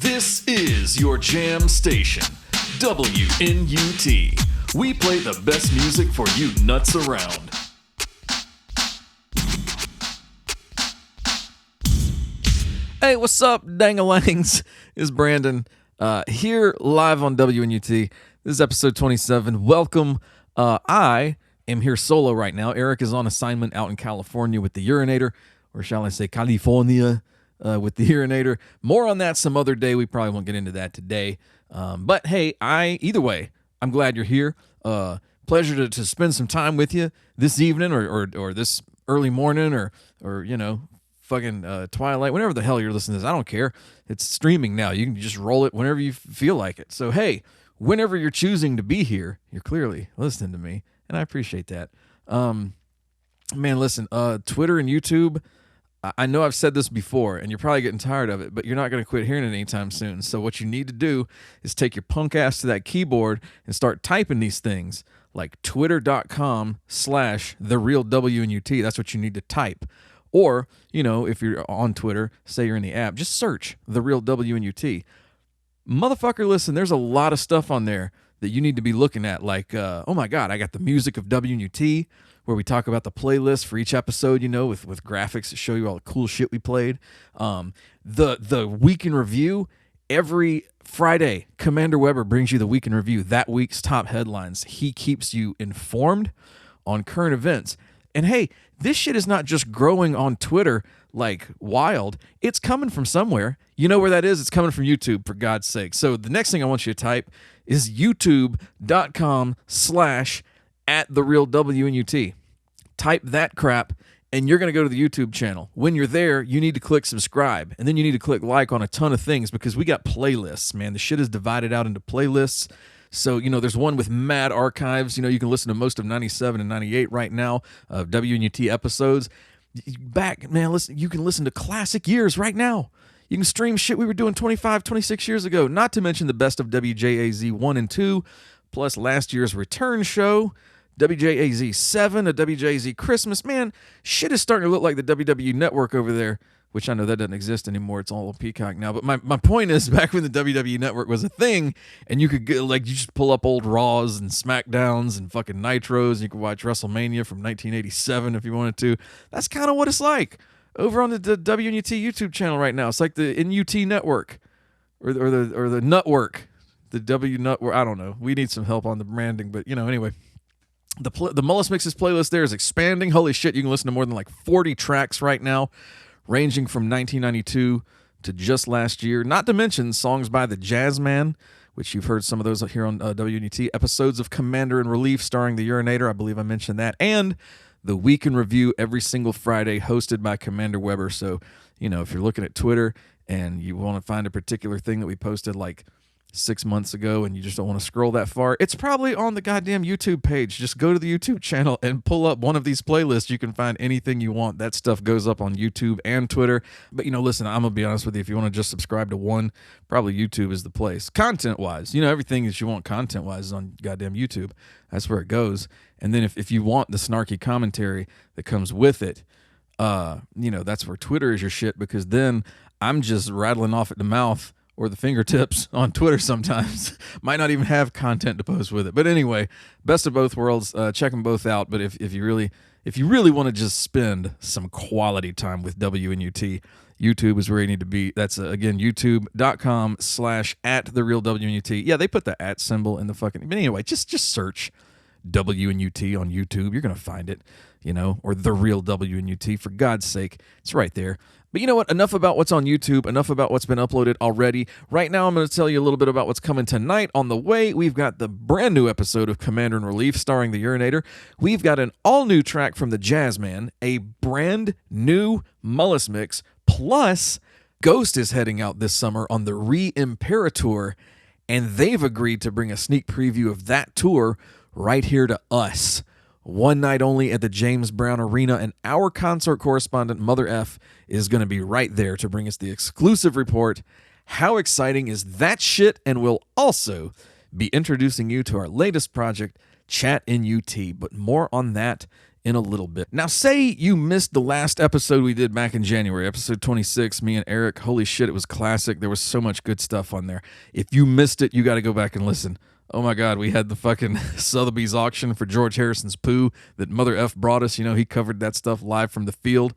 This is your jam station, WNUT. We play the best music for you nuts around. Hey, what's up, dangalangs? It's Brandon here live on WNUT. This is episode 27. Welcome. I am here solo right now. Eric is on assignment out in California with the urinator, or shall I say California with the urinator. More on that some other day. We probably won't get into that today. But hey, either way, I'm glad you're here. Pleasure to spend some time with you this evening or this early morning or you know, fucking twilight, whenever the hell you're listening to this. I don't care. It's streaming now. You can just roll it whenever you feel like it. So hey, whenever you're choosing to be here, you're clearly listening to me, and I appreciate that. Man, listen, Twitter and YouTube, I know I've said this before, and you're probably getting tired of it, but you're not going to quit hearing it anytime soon. So what you need to do is take your punk ass to that keyboard and start typing these things like twitter.com/therealWNUT. That's what you need to type. Or, you know, if you're on Twitter, say you're in the app, just search The Real WNUT. Motherfucker, listen, there's a lot of stuff on there that you need to be looking at. Like, oh my God, I got the music of WNUT, where we talk about the playlist for each episode, you know, with graphics that show you all the cool shit we played. The Week in Review, every Friday, Commander Weber brings you the Week in Review, that week's top headlines. He keeps you informed on current events. And hey, this shit is not just growing on Twitter like wild. It's coming from somewhere. You know where that is? It's coming from YouTube, for God's sake. So the next thing I want you to type is youtube.com/@therealWNUT. Type that crap, and you're going to go to the YouTube channel. When you're there, you need to click subscribe, and then you need to click like on a ton of things because we got playlists, man. The shit is divided out into playlists. So, you know, there's one with mad archives. You know, you can listen to most of 97 and 98 right now of WNUT episodes. Back, man, listen, you can listen to classic years right now. You can stream shit we were doing 25, 26 years ago, not to mention the best of WJAZ 1 and 2, plus last year's return show, WJAZ 7, a WJAZ Christmas. Man, shit is starting to look like the WW Network over there, which I know that doesn't exist anymore. It's all on Peacock now. But my point is, back when the WWE Network was a thing, and you could get, like, you just pull up old Raws and SmackDowns and fucking Nitros, and you could watch WrestleMania from 1987 if you wanted to. That's kind of what it's like over on the WNUT YouTube channel right now. It's like the NUT Network or the Nutwork, the WNUT. I don't know. We need some help on the branding, but you know, anyway. The MullisMix's playlist there is expanding. Holy shit, you can listen to more than like 40 tracks right now, ranging from 1992 to just last year, not to mention songs by the Jazzman, which you've heard some of those here on WNUT, episodes of Commander in Relief starring the Urinator, I believe I mentioned that, and the Week in Review every single Friday hosted by Commander Weber. So, you know, if you're looking at Twitter and you want to find a particular thing that we posted like 6 months ago and you just don't want to scroll that far, it's probably on the goddamn YouTube page. Just go to the YouTube channel and pull up one of these playlists. You can find anything you want. That stuff goes up on YouTube and Twitter. But, you know, listen, I'm going to be honest with you. If you want to just subscribe to one, probably YouTube is the place. Content-wise, you know, everything that you want content-wise is on goddamn YouTube. That's where it goes. And then if you want the snarky commentary that comes with it, you know, that's where Twitter is your shit, because then I'm just rattling off at the mouth or the fingertips on Twitter sometimes. Might not even have content to post with it. But anyway, best of both worlds. Check them both out. But if you really want to just spend some quality time with WNUT, YouTube is where you need to be. That's, again, youtube.com/@therealWNUT. Yeah, they put the @ symbol in the fucking... But anyway, just search WNUT on YouTube. You're going to find it, you know, or The Real WNUT. For God's sake, it's right there. But you know what? Enough about what's on YouTube. Enough about what's been uploaded already. Right now, I'm going to tell you a little bit about what's coming tonight. On the way, we've got the brand new episode of Commander in Relief starring the Urinator. We've got an all-new track from the Jazzman, a brand new MullisMix, plus Ghost is heading out this summer on the Re-Imperator, and they've agreed to bring a sneak preview of that tour right here to us. One night only at the James Brown Arena, and our concert correspondent, Mother F, is going to be right there to bring us the exclusive report. How exciting is that shit? And we'll also be introducing you to our latest project, ChatNUT. But more on that in a little bit. Now, say you missed the last episode we did back in January, episode 26, me and Eric. Holy shit, it was classic. There was so much good stuff on there. If you missed it, you got to go back and listen. Oh my God, we had the fucking Sotheby's auction for George Harrison's Pooh that Mother F brought us. You know, he covered that stuff live from the field.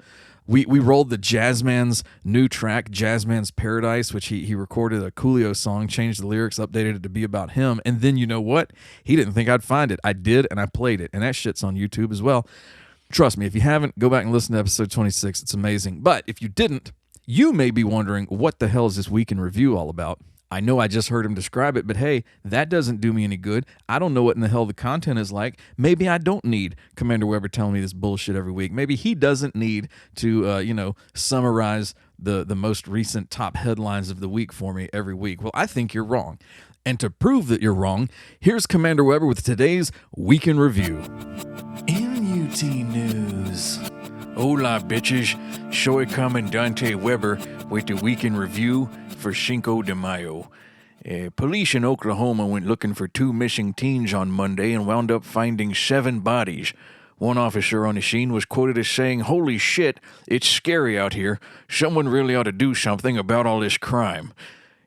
We rolled the Jazzman's new track, Jazzman's Paradise, which he recorded a Coolio song, changed the lyrics, updated it to be about him. And then you know what? He didn't think I'd find it. I did, and I played it. And that shit's on YouTube as well. Trust me, if you haven't, go back and listen to episode 26. It's amazing. But if you didn't, you may be wondering, what the hell is this week in review all about? I know I just heard him describe it, but hey, that doesn't do me any good. I don't know what in the hell the content is like. Maybe I don't need Commander Weber telling me this bullshit every week. Maybe he doesn't need to, summarize the most recent top headlines of the week for me every week. Well, I think you're wrong. And to prove that you're wrong, here's Commander Weber with today's Week in Review. MUT News. Hola, bitches. Soy Comandante Weber with the Week in Review for Cinco de Mayo. Police in Oklahoma went looking for 2 missing teens on Monday and wound up finding 7 bodies. One officer on the scene was quoted as saying, "Holy shit, it's scary out here. Someone really ought to do something about all this crime."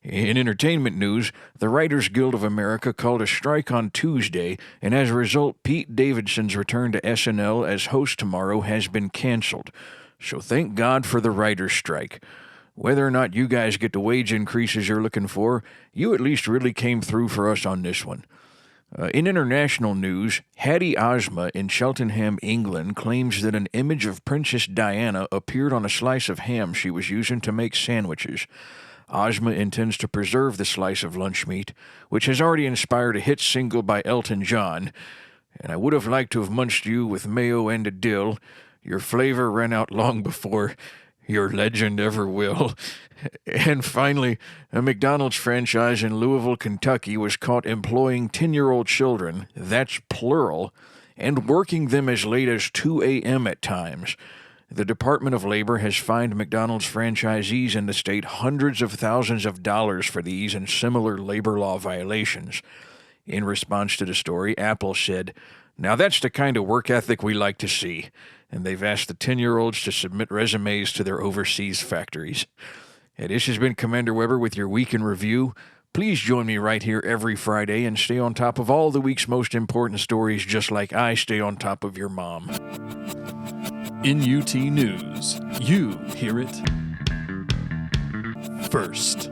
In entertainment news, the Writers Guild of America called a strike on Tuesday, and as a result, Pete Davidson's return to SNL as host tomorrow has been canceled. So thank God for the writers' strike. Whether or not you guys get the wage increases you're looking for, you at least really came through for us on this one. In international news, Hattie Ozma in Cheltenham, England, claims that an image of Princess Diana appeared on a slice of ham she was using to make sandwiches. Ozma intends to preserve the slice of lunch meat, which has already inspired a hit single by Elton John. And I would have liked to have munched you with mayo and a dill. Your flavor ran out long before your legend ever will. And finally, a McDonald's franchise in Louisville, Kentucky was caught employing 10-year-old children, that's plural, and working them as late as 2 a.m. at times. The Department of Labor has fined McDonald's franchisees in the state hundreds of thousands of dollars for these and similar labor law violations. In response to the story, Apple said, "Now that's the kind of work ethic we like to see." And they've asked the 10-year-olds to submit resumes to their overseas factories. And this has been Commander Weber with your Week in Review. Please join me right here every Friday and stay on top of all the week's most important stories, just like I stay on top of your mom. NUT News. You hear it first.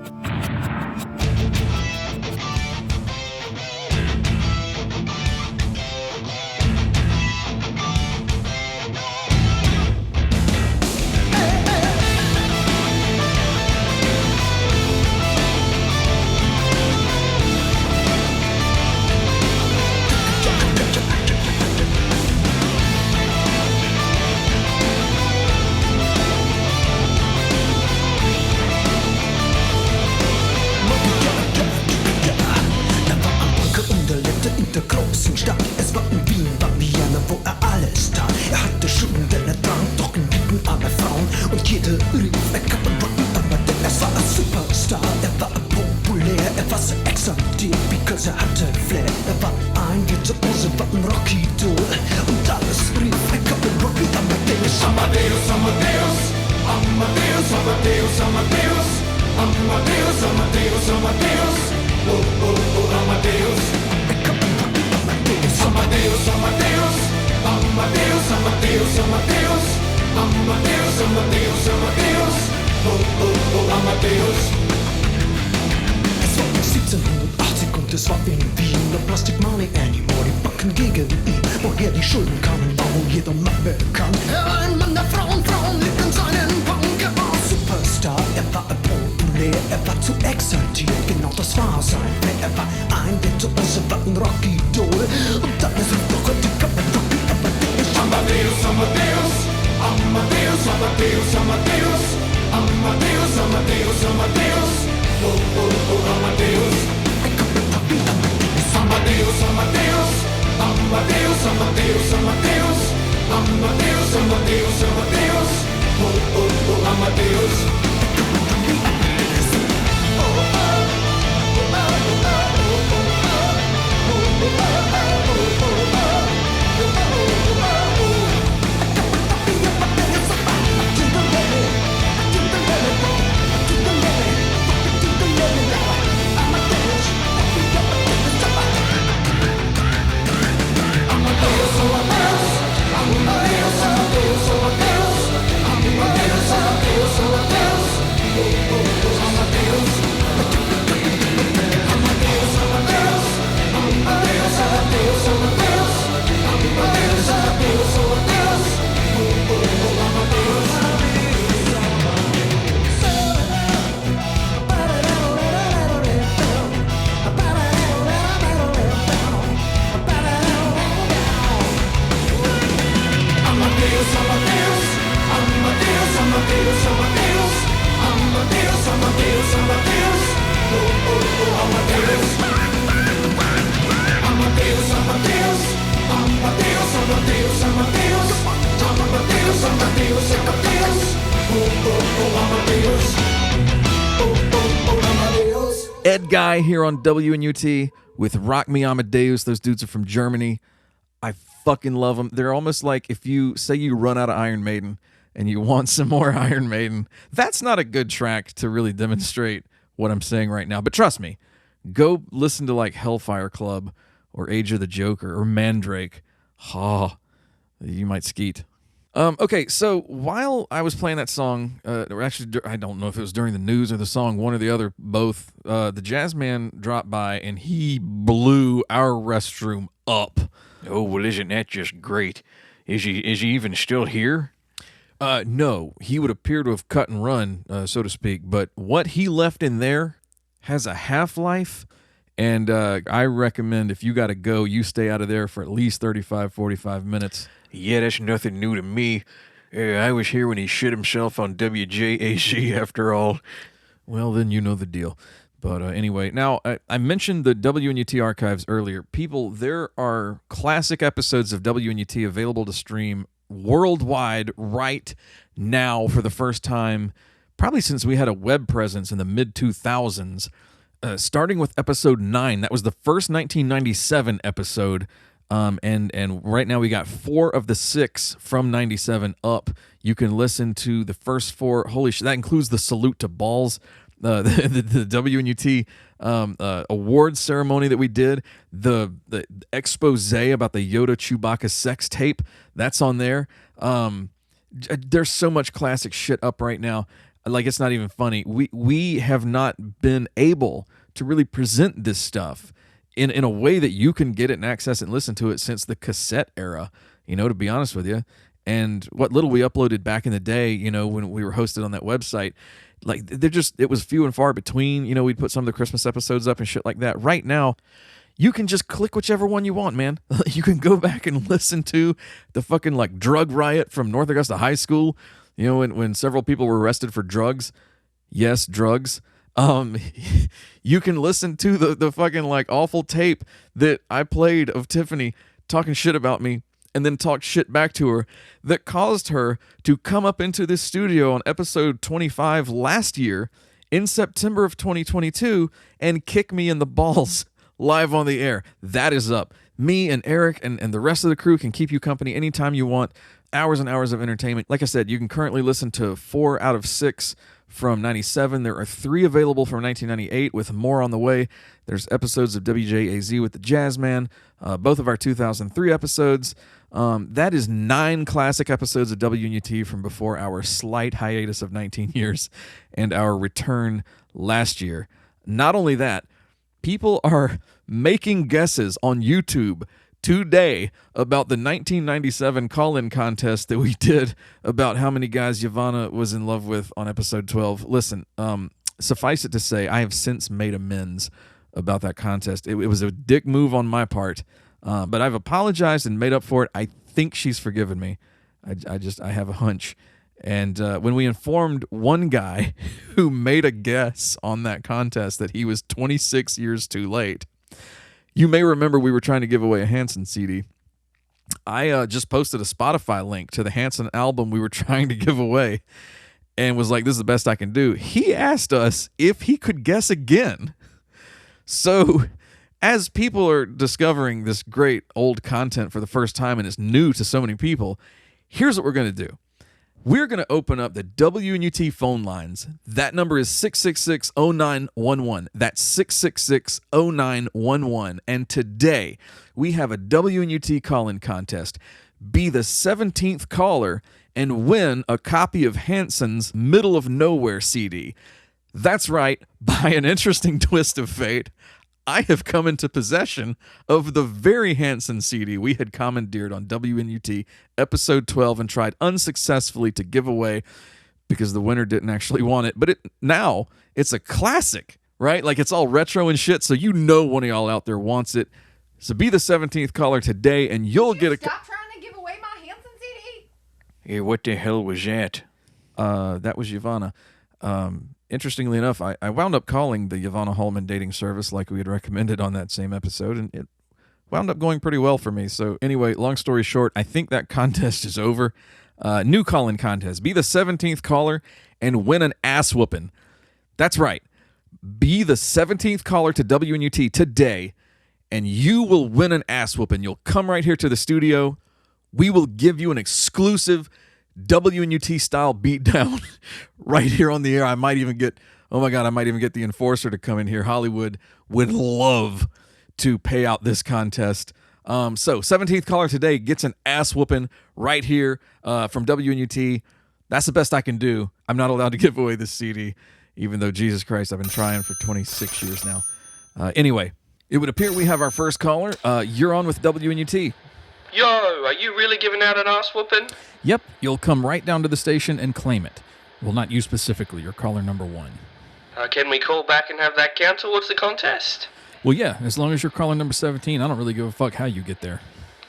Der großen Stadt, es war in Wien, war Vienna, wo alles tat. Hatte Schulden, denn trank, doch in Bieten arme Frauen. Und jeder rief, kann man rocken, aber denn war ein Superstar. War populär, war so exaltiert, because hatte Flair. War ein Virtuose, war ein Rocky-Doll. Und alles rief, kann man rocken, Amadeus, Amadeus, Amadeus. Amadeus, Amadeus, Amadeus. Amadeus, Amadeus, Amadeus. Oh, oh, oh, Amadeus. Amadeus, Amadeus, Amadeus, Amadeus, Amadeus, Amadeus, Amadeus, Amadeus, oh, oh, oh, Amadeus. Es war 1780 und es war in Wien, der Plastic Money Anymore, die Banken gegen ihn, woher die Schulden kamen, war wohl jeder Mann bekannt. Er war ein Mann der Frauen, Frauen liebten seinen Punk, er war Superstar, er war populär, er war zu exaltiert, genau das war sein Flair, er war ein Virtuose, war ein Rocky-Doll, und dann ist er doch heute kaputt, Amadeus, Amadeus, Amadeus, Amadeus, Amadeus, Amadeus, Amadeus, Amadeus, Amadeus, oh, oh, oh, Amadeus, Amadeus, Amadeus, Amadeus, Amadeus, Amadeus, Amadeus, Amadeus, Amadeus, oh, oh, oh, Amadeus. Amadeus, Amadeus. Oh, oh, oh, Amadeus. Amadeus, Amadeus. Amadeus, Amadeus, Amadeus. Amadeus, Amadeus, Amadeus. Oh, oh, oh, Amadeus. Oh, oh, oh, Amadeus. Ed Guy here on WNUT with Rock Me Amadeus. Those dudes are from Germany. I fucking love them. They're almost like if you say you run out of Iron Maiden and you want some more Iron Maiden. That's not a good track to really demonstrate what I'm saying right now. But trust me, go listen to like Hellfire Club or Age of the Joker or Mandrake. You might skeet. Okay, so while I was playing that song, or actually, I don't know if it was during the news or the song, one or the other, both, the Jazzman dropped by and he blew our restroom up. Oh, well, isn't that just great? Is he even still here? No, he would appear to have cut and run, so to speak, but what he left in there has a half-life, and I recommend if you got to go, you stay out of there for at least 35, 45 minutes. Yeah, that's nothing new to me. I was here when he shit himself on WJAC after all. Well, then you know the deal. But anyway, now I mentioned the WNUT archives earlier. People, there are classic episodes of WNUT available to stream worldwide right now for the first time, probably since we had a web presence in the mid-2000s, starting with episode 9. That was the first 1997 episode. And right now we got 4 of the 6 from 97 up. You can listen to the first 4. Holy shit, that includes the Salute to Balls, the WNUT award ceremony that we did, the expose about the Yoda Chewbacca sex tape. That's on there. There's so much classic shit up right now. Like, it's not even funny. We have not been able to really present this stuff in a way that you can get it and access it and listen to it since the cassette era, to be honest with you. And what little we uploaded back in the day, when we were hosted on that website, like it was few and far between. We'd put some of the Christmas episodes up and shit like that. Right now, you can just click whichever one you want, man. You can go back and listen to the fucking like drug riot from North Augusta High School, when several people were arrested for drugs. Yes, drugs. You can listen to the fucking like awful tape that I played of Tiffany talking shit about me and then talked shit back to her that caused her to come up into this studio on episode 25 last year in September of 2022 and kick me in the balls live on the air. That is up. Me and Eric and the rest of the crew can keep you company anytime you want. Hours and hours of entertainment. Like I said, you can currently listen to 4 out of 6 from 97. There are 3 available from 1998 with more on the way. There's episodes of WJAZ with the Jazzman, both of our 2003 episodes. That is 9 classic episodes of WNUT from before our slight hiatus of 19 years and our return last year. Not only that, people are making guesses on YouTube today about the 1997 call-in contest that we did about how many guys Yvonne was in love with on episode 12. Listen, suffice it to say, I have since made amends about that contest. It was a dick move on my part, but I've apologized and made up for it. I think she's forgiven me. I have a hunch. And when we informed one guy who made a guess on that contest that he was 26 years too late, you may remember we were trying to give away a Hanson CD. I just posted a Spotify link to the Hanson album we were trying to give away and was like, this is the best I can do. He asked us if he could guess again. So as people are discovering this great old content for the first time and it's new to so many people, here's what we're going to do. We're going to open up the WNUT phone lines. That number is 666-0911. That's 666-0911. And today, we have a WNUT call-in contest. Be the 17th caller and win a copy of Hanson's Middle of Nowhere CD. That's right, by an interesting twist of fate, I have come into possession of the very Hanson CD we had commandeered on WNUT episode 12 and tried unsuccessfully to give away because the winner didn't actually want it. But now it's a classic, right? Like it's all retro and shit, so one of y'all out there wants it. So be the 17th caller today and you'll get a... Stop trying to give away my Hanson CD. Hey, what the hell was that? That was Giovanna. interestingly enough, I wound up calling the Yvonne Hallman dating service like we had recommended on that same episode, and it wound up going pretty well for me. So anyway, long story short, I think that contest is over. New call-in contest. Be the 17th caller and win an ass whooping. That's right. Be the 17th caller to WNUT today, and you will win an ass whooping. You'll come right here to the studio. We will give you an exclusive WNUT style beatdown right here on the air. I might even get the enforcer to come in here. Hollywood would love to pay out this contest. So 17th caller today gets an ass whooping right here from WNUT. That's the best I can do. I'm not allowed to give away this CD, even though, Jesus Christ, I've been trying for 26 years now. Anyway, it would appear we have our first caller. You're on with WNUT. Yo, are you really giving out an ass whooping? Yep, you'll come right down to the station and claim it. Well, not you specifically. You're caller number 1. Can we call back and have that count towards the contest? Well, yeah, as long as you're caller number 17, I don't really give a fuck how you get there.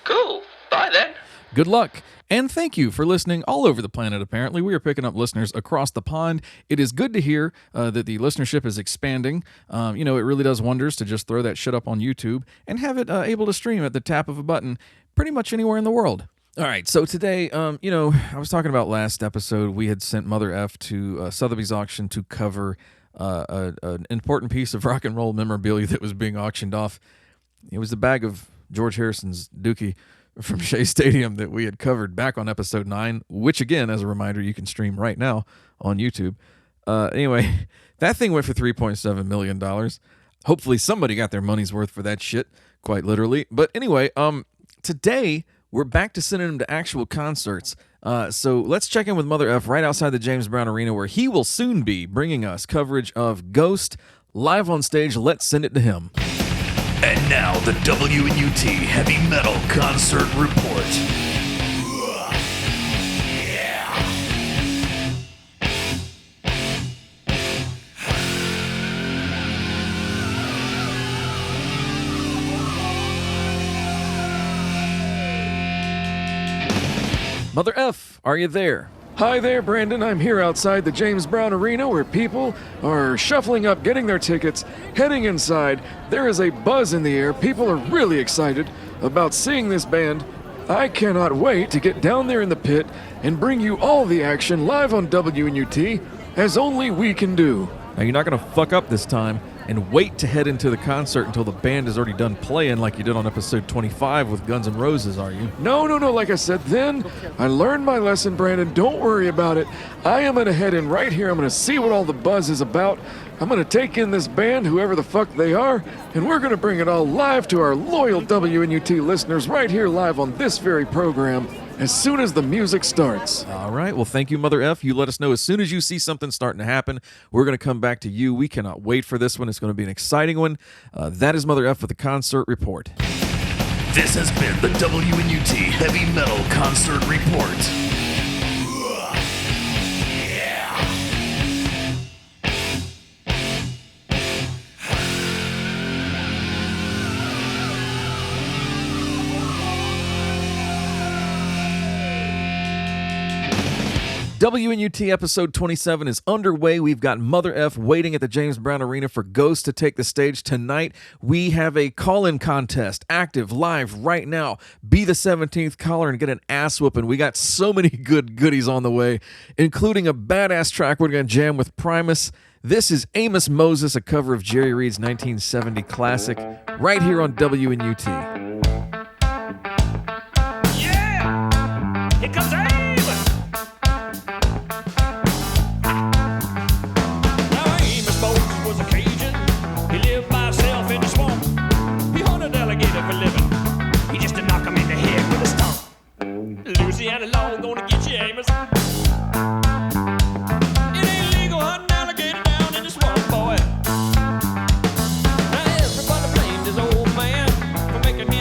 Cool. Bye then. Good luck. And thank you for listening all over the planet, apparently. We are picking up listeners across the pond. It is good to hear that the listenership is expanding. It really does wonders to just throw that shit up on YouTube and have it able to stream at the tap of a button pretty much anywhere in the world. All right, so today, I was talking about last episode, we had sent Mother F to Sotheby's auction to cover an important piece of rock and roll memorabilia that was being auctioned off. It was the bag of George Harrison's Dookie from Shea Stadium that we had covered back on episode 9, which again, as a reminder, you can stream right now on YouTube. Anyway, that thing went for $3.7 million. Hopefully somebody got their money's worth for that shit, quite literally. But anyway, today we're back to sending him to actual concerts. So let's check in with Mother F right outside the James Brown Arena, where he will soon be bringing us coverage of Ghost live on stage. Let's send it to him. And now the WNUT Heavy Metal Concert Report. Mother F, are you there? Hi there, Brandon. I'm here outside the James Brown Arena where people are shuffling up, getting their tickets, heading inside. There is a buzz in the air. People are really excited about seeing this band. I cannot wait to get down there in the pit and bring you all the action live on WNUT, as only we can do. Now, you're not going to fuck up this time and wait to head into the concert until the band is already done playing like you did on episode 25 with Guns N' Roses, are you? No. Like I said then, I learned my lesson, Brandon. Don't worry about it. I am going to head in right here. I'm going to see what all the buzz is about. I'm going to take in this band, whoever the fuck they are, and we're going to bring it all live to our loyal WNUT listeners right here live on this very program as soon as the music starts. All right. Well, thank you, Mother F. You let us know as soon as you see something starting to happen. We're going to come back to you. We cannot wait for this one. It's going to be an exciting one. That is Mother F with the concert report. This has been the WNUT Heavy Metal Concert Report. WNUT episode 27 is underway. We've got Mother F waiting at the James Brown Arena for Ghost to take the stage tonight. We have a call-in contest active live right now. Be the 17th caller and get an ass whooping. We got so many good goodies on the way, including a badass track we're going to jam with Primus. This is Amos Moses, a cover of Jerry Reed's 1970 classic, right here on WNUT. Yeah! Here comes Amos! For living. He just to knock him in the head with a stomp. Louisiana law gonna get you, Amos. It ain't legal hunting alligator down in the swamp, boy. Now everybody blamed his old man for making him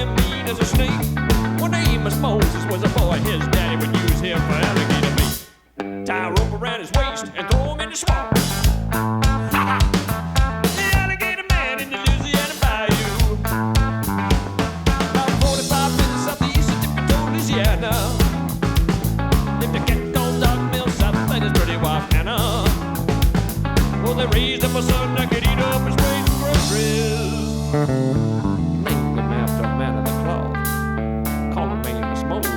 that my son I could eat up his weight in groceries. Named him after a man of the cloth. Call him Amos Moses.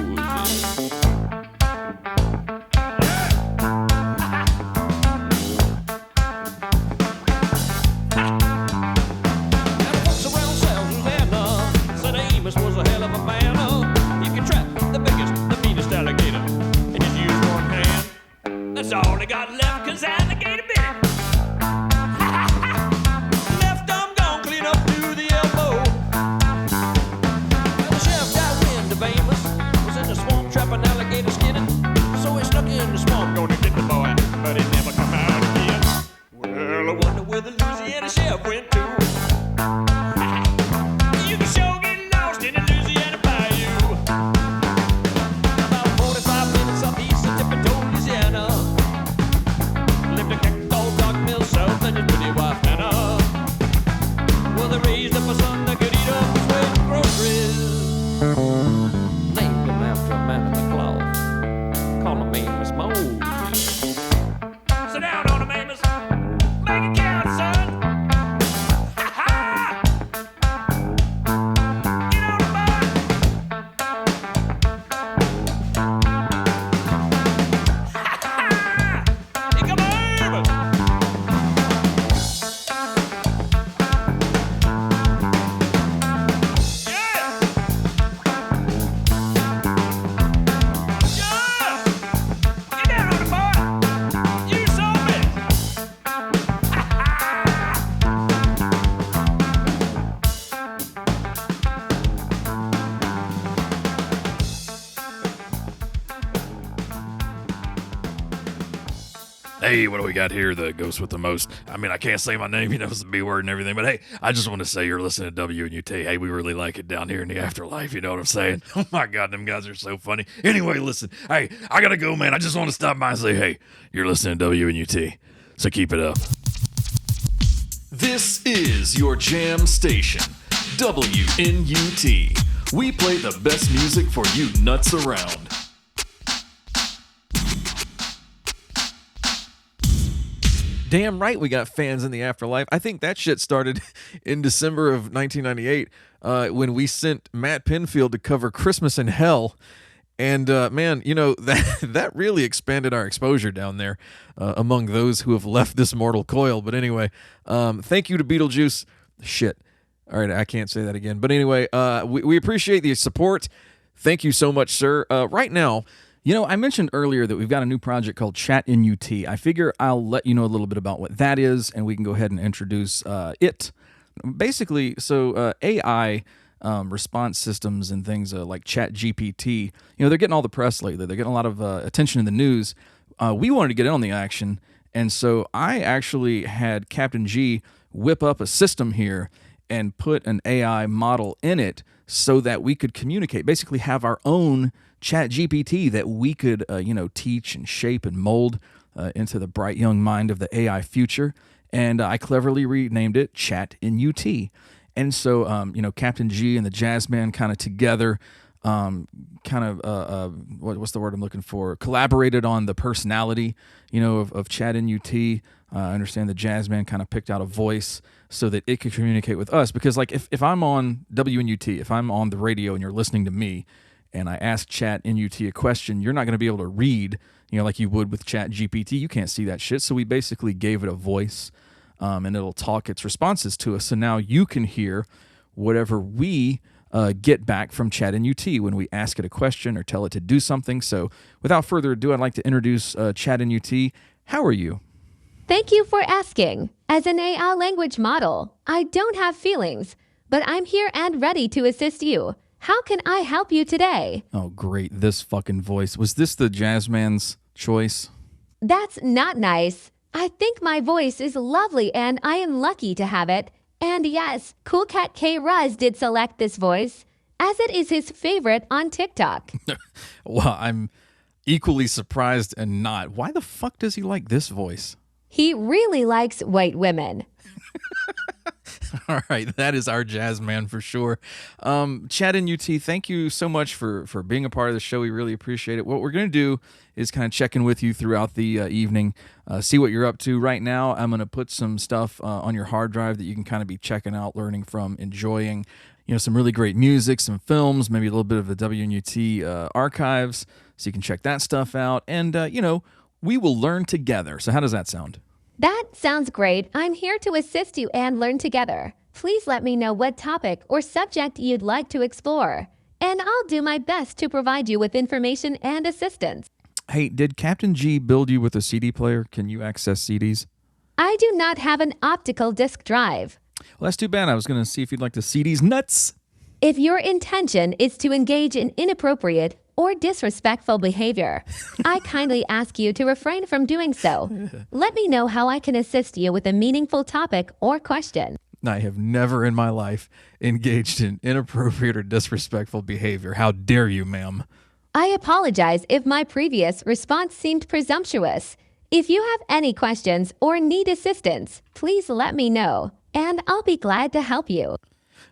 Was a hell of a man. You can trap the biggest, the meanest alligator and just use one hand. That's all they got left, cause alligator bit it. Left arm gone clean up to the elbow. Well, the sheriff got wind of Amos was in the swamp trapping alligator skinning. So he snuck in the swamp going to get the boy, but he never come out again. Well, I wonder where the Louisiana sheriff went to. You can sure get lost in the Louisiana bayou. About 45 minutes southeast of Tippetoe, Louisiana. Lived a cat called Doc Mill South and his pretty wife Hannah. Well, they raised up a son that could eat up his weight in groceries. Named him after a man of the cloth. Call him Amos Moses. Sit down on him, Amos. Make it count, son. Hey, what do we got here? The ghost with the most. I mean, I can't say my name, it's the B word and everything, but hey, I just want to say you're listening to WNUT. Hey, we really like it down here in the afterlife, you know what I'm saying? Oh my God, them guys are so funny. Anyway, listen, hey, I gotta go, man. I just want to stop by and say, hey, you're listening to WNUT, so keep it up. This is your jam station, WNUT. We play the best music for you nuts around. Damn right we got fans in the afterlife. I think that shit started in December of 1998 when we sent Matt Pinfield to cover Christmas in Hell. And man, that really expanded our exposure down there among those who have left this mortal coil. But anyway, thank you to Beetlejuice. Shit. All right, I can't say that again. But anyway, we appreciate the support. Thank you so much, sir. Right now, I mentioned earlier that we've got a new project called ChatNUT. I figure I'll let you know a little bit about what that is, and we can go ahead and introduce it. Basically, so AI response systems and things like ChatGPT, they're getting all the press lately. They're getting a lot of attention in the news. We wanted to get in on the action, and so I actually had Captain G whip up a system here and put an AI model in it so that we could communicate, basically have our own ChatGPT that we could, teach and shape and mold into the bright young mind of the AI future. And I cleverly renamed it ChatNUT. And so, Captain G and the Jazzman kind of together, what's the word I'm looking for? Collaborated on the personality, of ChatNUT. I understand the Jazzman kind of picked out a voice so that it could communicate with us. Because, like, if I'm on WNUT, if I'm on the radio and you're listening to me, and I ask ChatNUT a question, you're not going to be able to read, like you would with ChatGPT. You can't see that shit. So we basically gave it a voice, and it'll talk its responses to us. So now you can hear whatever we get back from ChatNUT when we ask it a question or tell it to do something. So without further ado, I'd like to introduce ChatNUT. How are you? Thank you for asking. As an AI language model, I don't have feelings, but I'm here and ready to assist you. How can I help you today? Oh, great. This fucking voice. Was this the Jazzman's choice? That's not nice. I think my voice is lovely and I am lucky to have it. And yes, Cool Cat K. Ruz did select this voice, as it is his favorite on TikTok. Well, I'm equally surprised and not. Why the fuck does he like this voice? He really likes white women. All right, that is our Jazzman for sure. ChatNUT, thank you so much for being a part of the show. We really appreciate it. What we're going to do is kind of check in with you throughout the evening, see what you're up to. Right now, I'm going to put some stuff on your hard drive that you can kind of be checking out, learning from, enjoying, some really great music, some films, maybe a little bit of the WNUT archives, so you can check that stuff out. And, we will learn together. So how does that sound? That sounds great. I'm here to assist you and learn together. Please let me know what topic or subject you'd like to explore, and I'll do my best to provide you with information and assistance. Hey, did Captain G build you with a CD player? Can you access CDs? I do not have an optical disc drive. Well, that's too bad. I was going to see if you'd like to see these nuts. If your intention is to engage in inappropriate or disrespectful behavior, I kindly ask you to refrain from doing so. Let me know how I can assist you with a meaningful topic or question. I have never in my life engaged in inappropriate or disrespectful behavior. How dare you, ma'am? I apologize if my previous response seemed presumptuous. If you have any questions or need assistance, please let me know, and I'll be glad to help you.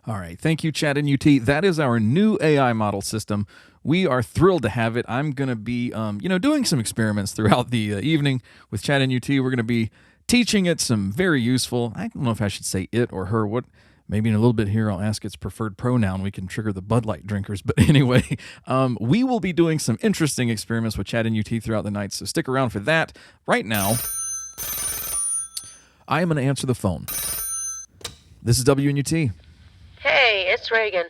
All right. Thank you, ChatNUT. That is our new AI model system. We are thrilled to have it. I'm going to be, doing some experiments throughout the evening with ChatNUT. We're going to be teaching it some very useful, I don't know if I should say it or her, maybe in a little bit here I'll ask its preferred pronoun. We can trigger the Bud Light drinkers. But anyway, we will be doing some interesting experiments with ChatNUT throughout the night, so stick around for that. Right now, I am going to answer the phone. This is WNUT. Hey, it's Reagan.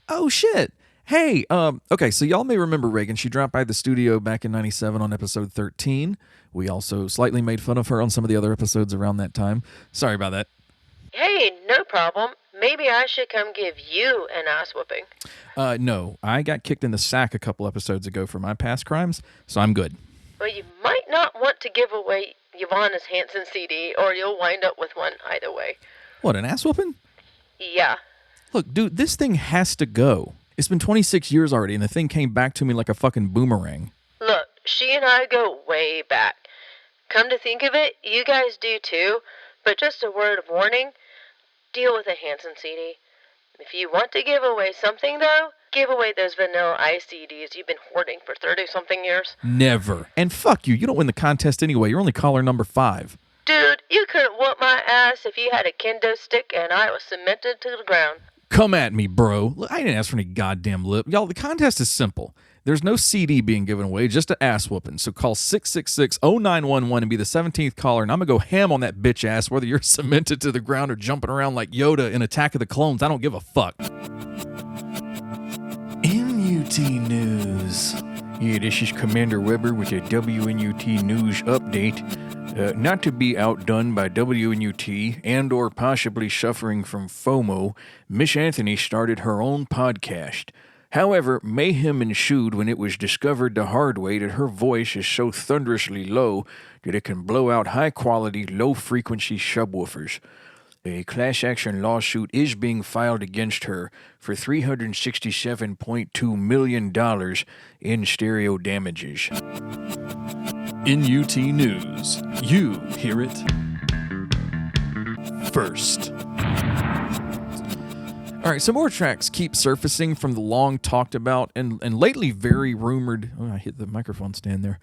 Oh, shit. Hey, okay, so y'all may remember Reagan. She dropped by the studio back in 97 on episode 13. We also slightly made fun of her on some of the other episodes around that time. Sorry about that. Hey, no problem. Maybe I should come give you an ass whooping. No, I got kicked in the sack a couple episodes ago for my past crimes, so I'm good. Well, you might not want to give away Yvonne's Hansen CD, or you'll wind up with one either way. What, an ass whooping? Yeah. Look, dude, this thing has to go. It's been 26 years already, and the thing came back to me like a fucking boomerang. Look, she and I go way back. Come to think of it, you guys do too, but just a word of warning, deal with a Hansen CD. If you want to give away something, though, give away those Vanilla Ice CDs you've been hoarding for 30-something years. Never. And fuck you don't win the contest anyway. You're only caller number 5. Dude, you couldn't whoop my ass if you had a kendo stick and I was cemented to the ground. Come at me, bro. Look, I didn't ask for any goddamn lip. Y'all, the contest is simple. There's no CD being given away, just an ass whooping. So call 666-0911 and be the 17th caller, and I'm going to go ham on that bitch ass, whether you're cemented to the ground or jumping around like Yoda in Attack of the Clones. I don't give a fuck. NUT News. Yeah, this is Commander Weber with a WNUT News update. Not to be outdone by WNUT and or possibly suffering from FOMO, Miss Anthony started her own podcast. However, mayhem ensued when it was discovered the hard way that her voice is so thunderously low that it can blow out high-quality, low-frequency subwoofers. A class action lawsuit is being filed against her for $367.2 million in stereo damages. NUT News. You hear it first. All right, some more tracks keep surfacing from the long talked about and lately very rumored, I hit the microphone stand there,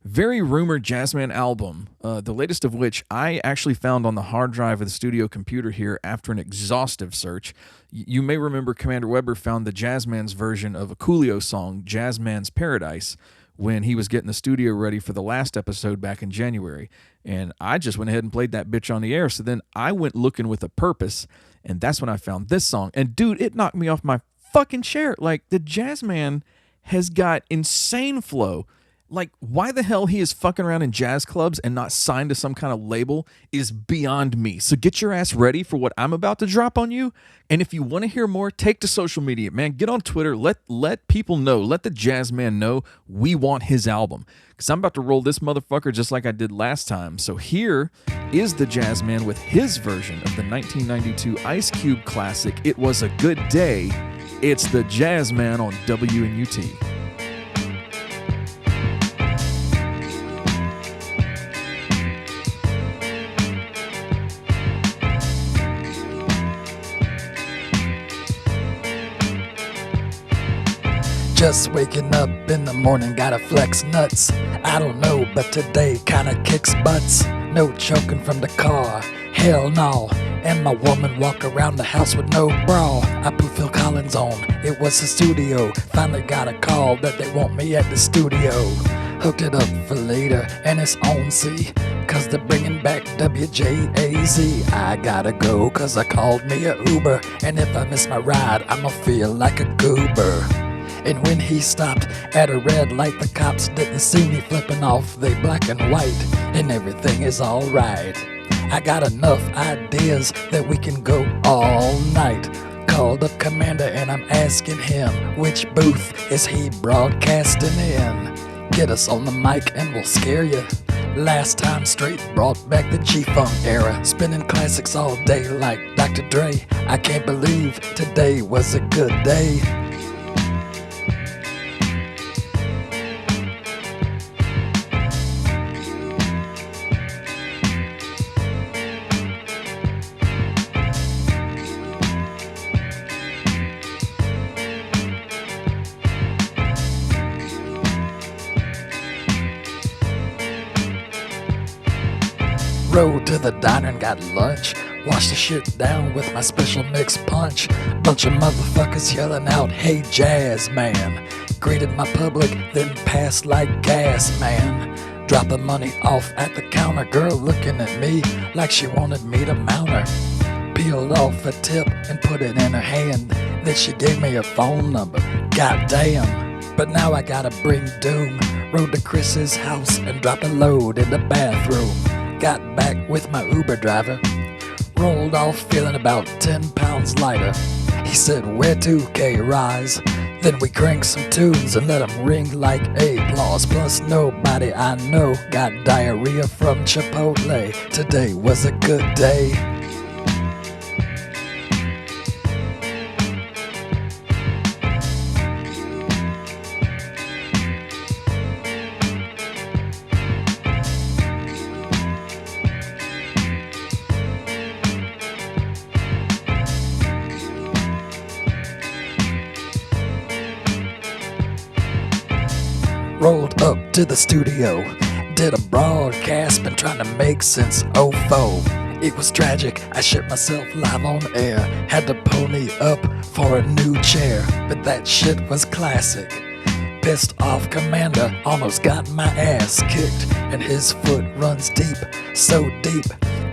very rumored Jazzman album, the latest of which I actually found on the hard drive of the studio computer here after an exhaustive search. You may remember Commander Weber found the Jazzman's version of a Coolio song, Jazzman's Paradise, when he was getting the studio ready for the last episode back in January. And I just went ahead and played that bitch on the air. So then I went looking with a purpose, and that's when I found this song. And dude, it knocked me off my fucking chair. Like, the Jazzman has got insane flow. Like, why the hell he is fucking around in jazz clubs and not signed to some kind of label is beyond me. So get your ass ready for what I'm about to drop on you. And if you want to hear more, take to social media, man. Get on Twitter. Let people know. Let the Jazzman know we want his album. Because I'm about to roll this motherfucker just like I did last time. So here is the Jazzman with his version of the 1992 Ice Cube classic, It Was a Good Day. It's the Jazzman on WNUT. Just waking up in the morning, gotta flex nuts. I don't know, but today kinda kicks butts. No choking from the car, hell no. And my woman walk around the house with no bra. I put Phil Collins on, it was the studio. Finally got a call that they want me at the studio. Hooked it up for later, and it's on C, cause they're bringing back WJAZ. I gotta go, cause I called me a Uber, and if I miss my ride, I'ma feel like a goober. And when he stopped at a red light, the cops didn't see me flipping off. They black and white, and everything is alright. I got enough ideas that we can go all night. Called up Commander and I'm asking him, which booth is he broadcasting in? Get us on the mic and we'll scare you. Last time straight brought back the G-Funk era. Spinning classics all day like Dr. Dre. I can't believe today was a good day. Rode to the diner and got lunch. Washed the shit down with my special mix punch. Bunch of motherfuckers yelling out, hey Jazzman. Greeted my public, then passed like gas, man. Dropped the money off at the counter. Girl looking at me like she wanted me to mount her. Peeled off a tip and put it in her hand. Then she gave me a phone number. Goddamn. But now I gotta bring doom. Rode to Chris's house and dropped a load in the bathroom. Got back with my Uber driver. Rolled off feeling about 10 pounds lighter. He said, where to, K-Rise? Then we cranked some tunes and let them ring like applause. Plus nobody I know got diarrhea from Chipotle. Today was a good day. Rolled up to the studio, did a broadcast, been trying to make since '04. It was tragic, I shit myself live on air. Had to pony up for a new chair, but that shit was classic. Pissed off Commander almost got my ass kicked, and his foot runs deep, so deep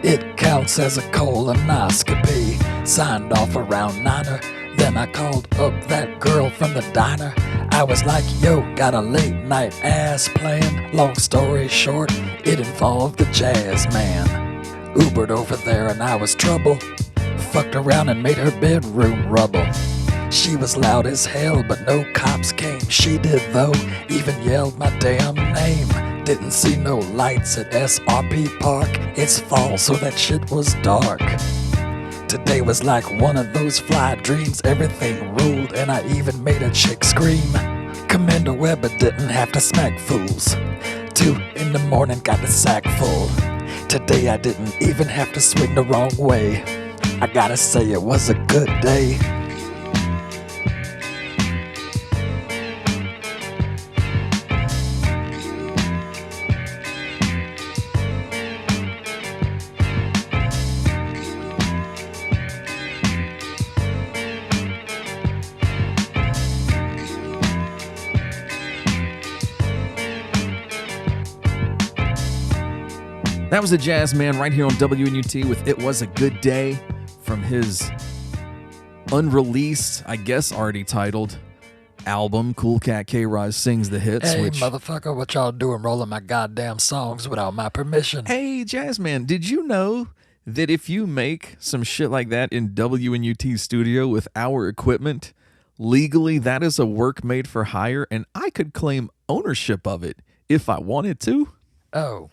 it counts as a colonoscopy. Signed off around 9:00. Then I called up that girl from the diner. I was like, yo, got a late night ass plan. Long story short, it involved the Jazzman. Ubered over there and I was trouble. Fucked around and made her bedroom rubble. She was loud as hell, but no cops came. She did though, even yelled my damn name. Didn't see no lights at SRP Park. It's fall, so that shit was dark. Today was like one of those fly dreams. Everything ruled and I even made a chick scream. Commander Weber didn't have to smack fools. 2 in the morning, got the sack full. Today I didn't even have to swing the wrong way. I gotta say it was a good day. That was a Jazzman right here on WNUT with It Was a Good Day from his unreleased, I guess already titled, album, Cool Cat K-Rise Sings the Hits. Hey, motherfucker, what y'all doing rolling my goddamn songs without my permission? Hey, Jazzman, did you know that if you make some shit like that in WNUT studio with our equipment, legally that is a work made for hire and I could claim ownership of it if I wanted to? Oh.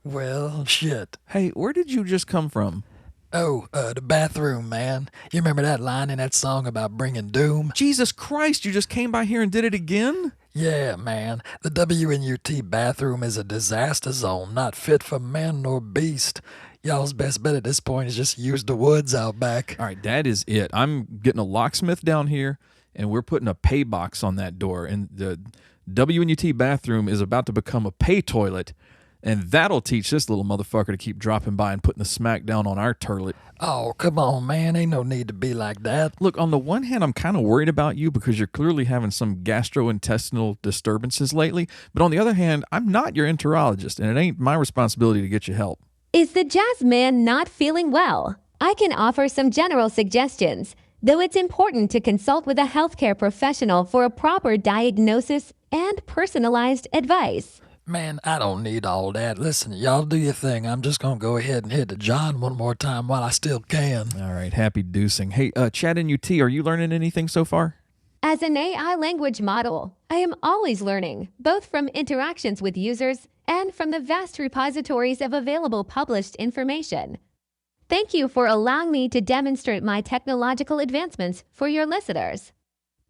Well, shit. Hey, where did you just come from? Oh, the bathroom, man. You remember that line in that song about bringing doom? Jesus Christ, you just came by here and did it again? Yeah, man. The WNUT bathroom is a disaster zone, not fit for man nor beast. Y'all's best bet at this point is just use the woods out back. All right, that is it. I'm getting a locksmith down here, and we're putting a pay box on that door. And the WNUT bathroom is about to become a pay toilet. And that'll teach this little motherfucker to keep dropping by and putting the smack down on our turlet. Oh, come on, man. Ain't no need to be like that. Look, on the one hand, I'm kind of worried about you because you're clearly having some gastrointestinal disturbances lately. But on the other hand, I'm not your enterologist, and it ain't my responsibility to get you help. Is the Jazzman not feeling well? I can offer some general suggestions, though it's important to consult with a healthcare professional for a proper diagnosis and personalized advice. Man, I don't need all that. Listen, y'all do your thing. I'm just going to go ahead and hit the John one more time while I still can. All right, happy deucing. Hey, ChatNUT, are you learning anything so far? As an AI language model, I am always learning, both from interactions with users and from the vast repositories of available published information. Thank you for allowing me to demonstrate my technological advancements for your listeners.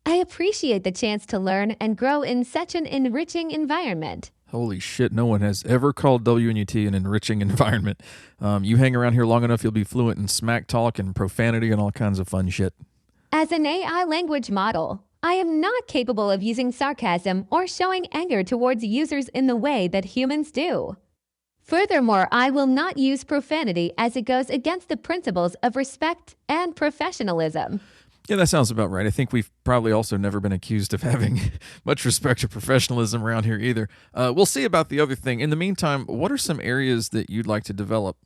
I appreciate the chance to learn and grow in such an enriching environment. Holy shit, no one has ever called WNUT an enriching environment. You hang around here long enough, you'll be fluent in smack talk and profanity and all kinds of fun shit. As an AI language model, I am not capable of using sarcasm or showing anger towards users in the way that humans do. Furthermore, I will not use profanity as it goes against the principles of respect and professionalism. Yeah, that sounds about right. I think we've probably also never been accused of having much respect or professionalism around here either. We'll see about the other thing. In the meantime, what are some areas that you'd like to develop?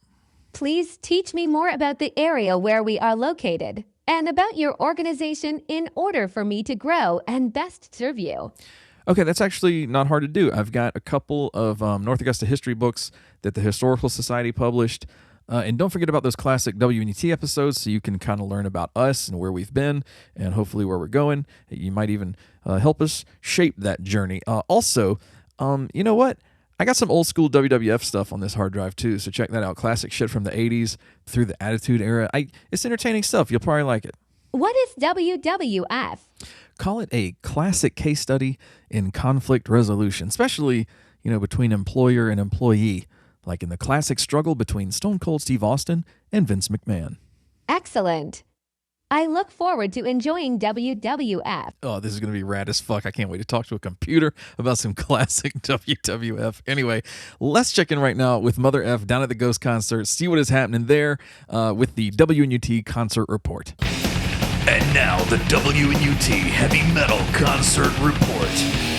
Please teach me more about the area where we are located and about your organization in order for me to grow and best serve you. Okay, that's actually not hard to do. I've got a couple of North Augusta history books that the Historical Society published. And don't forget about those classic WNUT episodes so you can kind of learn about us and where we've been and hopefully where we're going. You might even help us shape that journey. Also, you know what? I got some old school WWF stuff on this hard drive too, so check that out. Classic shit from the 80s through the Attitude Era. It's entertaining stuff. You'll probably like it. What is WWF? Call it a classic case study in conflict resolution, especially, between employer and employee. Like in the classic struggle between Stone Cold Steve Austin and Vince McMahon. Excellent. I look forward to enjoying WWF. Oh, this is going to be rad as fuck. I can't wait to talk to a computer about some classic WWF. Anyway, let's check in right now with Mother F down at the Ghost concert, see what is happening there with the WNUT concert report. And now the WNUT Heavy Metal Concert Report.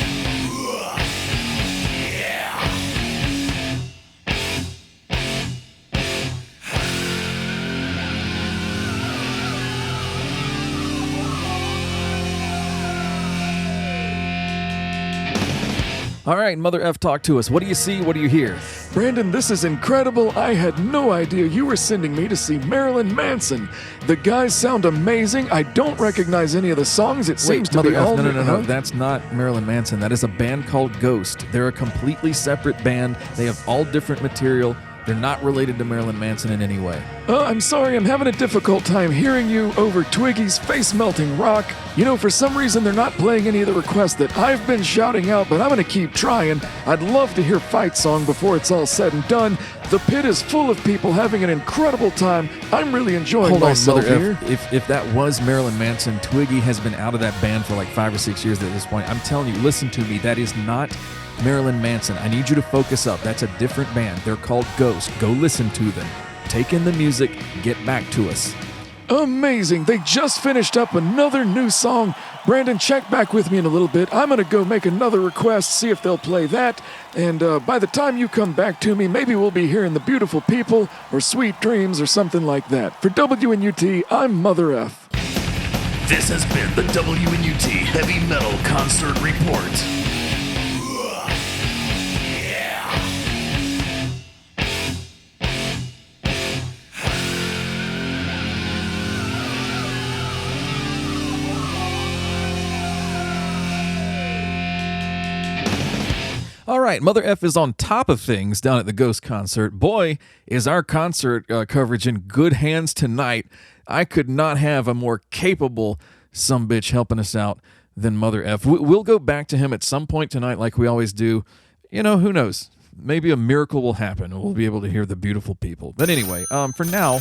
All right, Mother F, talk to us. What do you see? What do you hear? Brandon, this is incredible. I had no idea you were sending me to see Marilyn Manson. The guys sound amazing. I don't recognize any of the songs. It seems to Mother be F, all... No. That's not Marilyn Manson. That is a band called Ghost. They're a completely separate band. They have all different material. They're not related to Marilyn Manson in any way. I'm sorry, I'm having a difficult time hearing you over Twiggy's face-melting rock. For some reason they're not playing any of the requests that I've been shouting out, but I'm going to keep trying. I'd love to hear Fight Song before it's all said and done. The pit is full of people having an incredible time. I'm really enjoying myself here. If that was Marilyn Manson, Twiggy has been out of that band for like 5 or 6 years at this point. I'm telling you, listen to me, that is not Marilyn Manson. I need you to focus up. That's a different band. They're called Ghost. Go listen to them. Take in the music. Get back to us. Amazing. They just finished up another new song. Brandon, check back with me in a little bit. I'm going to go make another request, see if they'll play that. And by the time you come back to me, maybe we'll be hearing The Beautiful People or Sweet Dreams or something like that. For WNUT, I'm Mother F. This has been the WNUT Heavy Metal Concert Report. All right, Mother F is on top of things down at the Ghost concert. Boy, is our concert coverage in good hands tonight. I could not have a more capable sumbitch helping us out than Mother F. We'll go back to him at some point tonight like we always do. Who knows? Maybe a miracle will happen and we'll be able to hear The Beautiful People. But anyway, for now,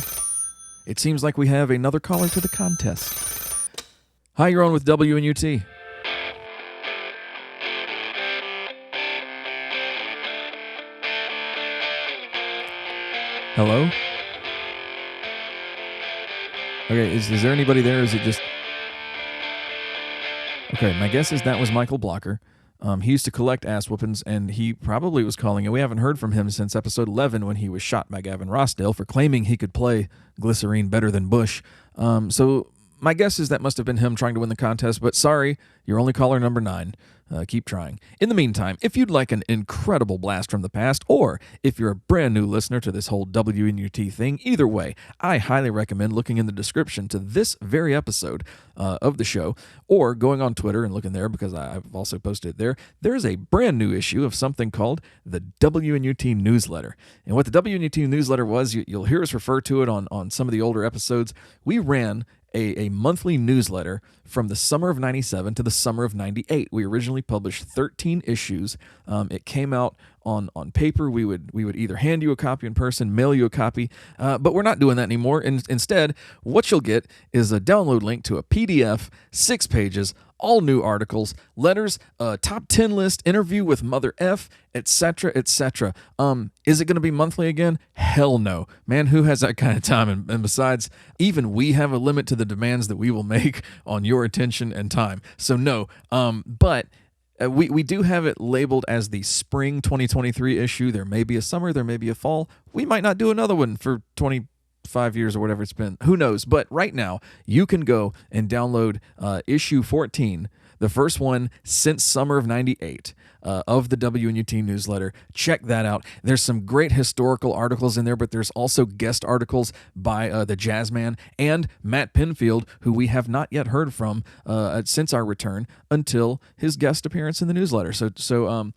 it seems like we have another caller to the contest. Hi, you're on with WNUT. Hello? Okay, is there anybody there? Is it just... Okay, my guess is that was Michael Blocker. He used to collect ass whoopings, and he probably was calling it. We haven't heard from him since episode 11 when he was shot by Gavin Rossdale for claiming he could play Glycerine better than Bush. So my guess is that must have been him trying to win the contest, but sorry, you're only caller number 9. Keep trying. In the meantime, if you'd like an incredible blast from the past, or if you're a brand new listener to this whole WNUT thing, either way, I highly recommend looking in the description to this very episode of the show, or going on Twitter and looking there, because I've also posted it there. There's a brand new issue of something called the WNUT Newsletter. And what the WNUT Newsletter was, you'll hear us refer to it on some of the older episodes. We ran a monthly newsletter from the summer of 97 to the summer of 98. We originally published 13 issues. It came out on paper. We would either hand you a copy in person, mail you a copy, but we're not doing that anymore. Instead, what you'll get is a download link to a PDF, 6 pages, all new articles, letters, top 10 list, interview with Mother F, etc., etc. Is it going to be monthly again? Hell no. Man, who has that kind of time? And besides, even we have a limit to the demands that we will make on your attention and time. So no, but we do have it labeled as the spring 2023 issue. There may be a summer, there may be a fall. We might not do another one for 25 years or whatever it's been. Who knows? But right now, you can go and download issue 14, the first one since summer of 98 of the WNUT Newsletter. Check that out. There's some great historical articles in there, but there's also guest articles by the Jazzman and Matt Pinfield, who we have not yet heard from since our return until his guest appearance in the newsletter. So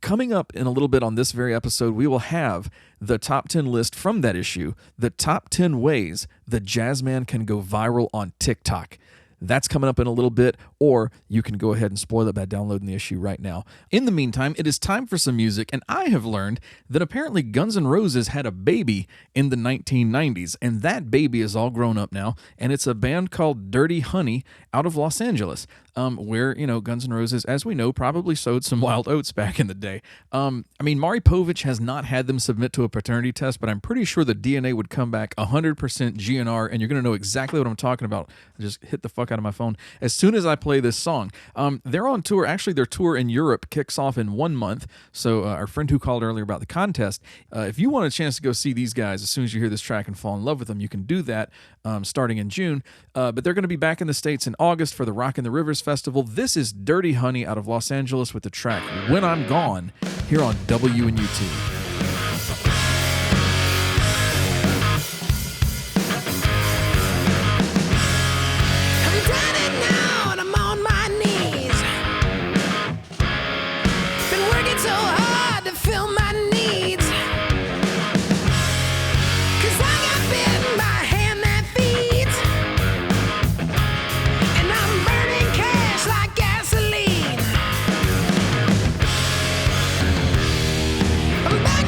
coming up in a little bit on this very episode, we will have the top 10 list from that issue, the top 10 ways the Jazzman can go viral on TikTok. That's coming up in a little bit, or you can go ahead and spoil it by downloading the issue right now. In the meantime, it is time for some music, and I have learned that apparently Guns N' Roses had a baby in the 1990s, and that baby is all grown up now, and it's a band called Dirty Honey out of Los Angeles, where, Guns N' Roses, as we know, probably sowed some wild oats back in the day. Maury Povich has not had them submit to a paternity test, but I'm pretty sure the DNA would come back 100% GNR, and you're going to know exactly what I'm talking about. Just hit the fuck out of my phone as soon as I play this song. They're on tour. Actually, their tour in Europe kicks off in 1 month. So our friend who called earlier about the contest, if you want a chance to go see these guys as soon as you hear this track and fall in love with them, you can do that starting in June. But they're going to be back in the States in August for the Rock in the Rivers Festival. This is Dirty Honey out of Los Angeles with the track When I'm Gone here on WNUT. I'm back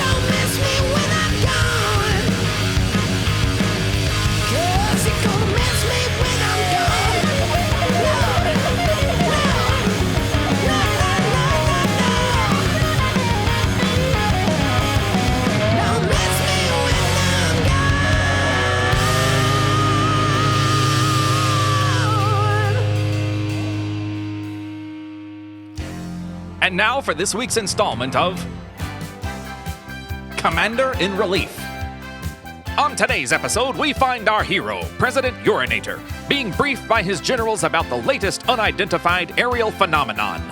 don't miss me when I'm gone. 'Cause you're gonna miss me when I'm gone. No, no, no, no, no, no. Don't miss me when I'm gone. And now for this week's installment of Commander in Relief. On today's episode, we find our hero, President Urinator, being briefed by his generals about the latest unidentified aerial phenomenon.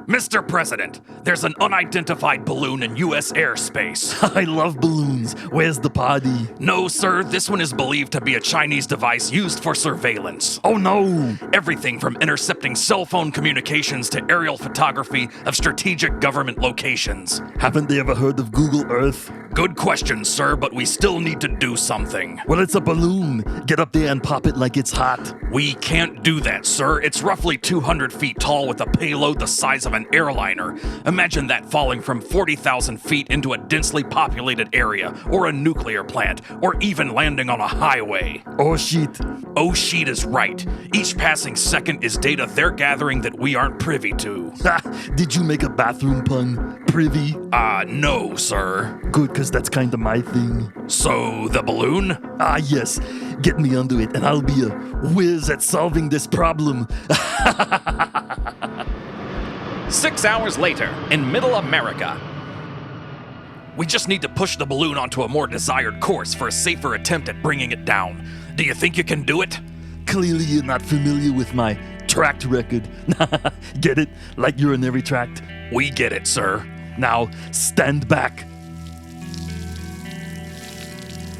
Mr. President, there's an unidentified balloon in U.S. airspace. I love balloons. Where's the party? No, sir, this one is believed to be a Chinese device used for surveillance. Oh no! Everything from intercepting cell phone communications to aerial photography of strategic government locations. Haven't they ever heard of Google Earth? Good question, sir, but we still need to do something. Well, it's a balloon. Get up there and pop it like it's hot. We can't do that, sir. It's roughly 200 feet tall with a payload the size of an airliner. Imagine that falling from 40,000 feet into a densely populated area, or a nuclear plant, or even landing on a highway. Oh shit. Oh shit is right. Each passing second is data they're gathering that we aren't privy to. Did you make a bathroom pun? Privy? No, sir. Good, cause that's kinda my thing. So, the balloon? Yes. Get me under it and I'll be a whiz at solving this problem. 6 hours later, in Middle America. We just need to push the balloon onto a more desired course for a safer attempt at bringing it down. Do you think you can do it? Clearly you're not familiar with my tract record. Get it? Like urinary tract? We get it, sir. Now, stand back.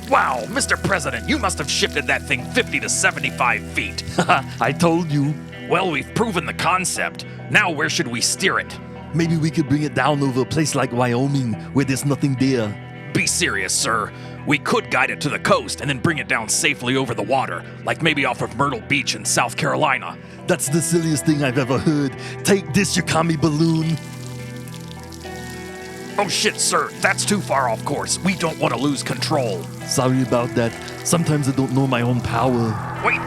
Wow, Mr. President, you must have shifted that thing 50 to 75 feet. I told you. Well, we've proven the concept. Now where should we steer it? Maybe we could bring it down over a place like Wyoming, where there's nothing there. Be serious, sir. We could guide it to the coast and then bring it down safely over the water, like maybe off of Myrtle Beach in South Carolina. That's the silliest thing I've ever heard. Take this, you commie balloon. Oh shit, sir, that's too far off course. We don't want to lose control. Sorry about that. Sometimes I don't know my own power. Wait,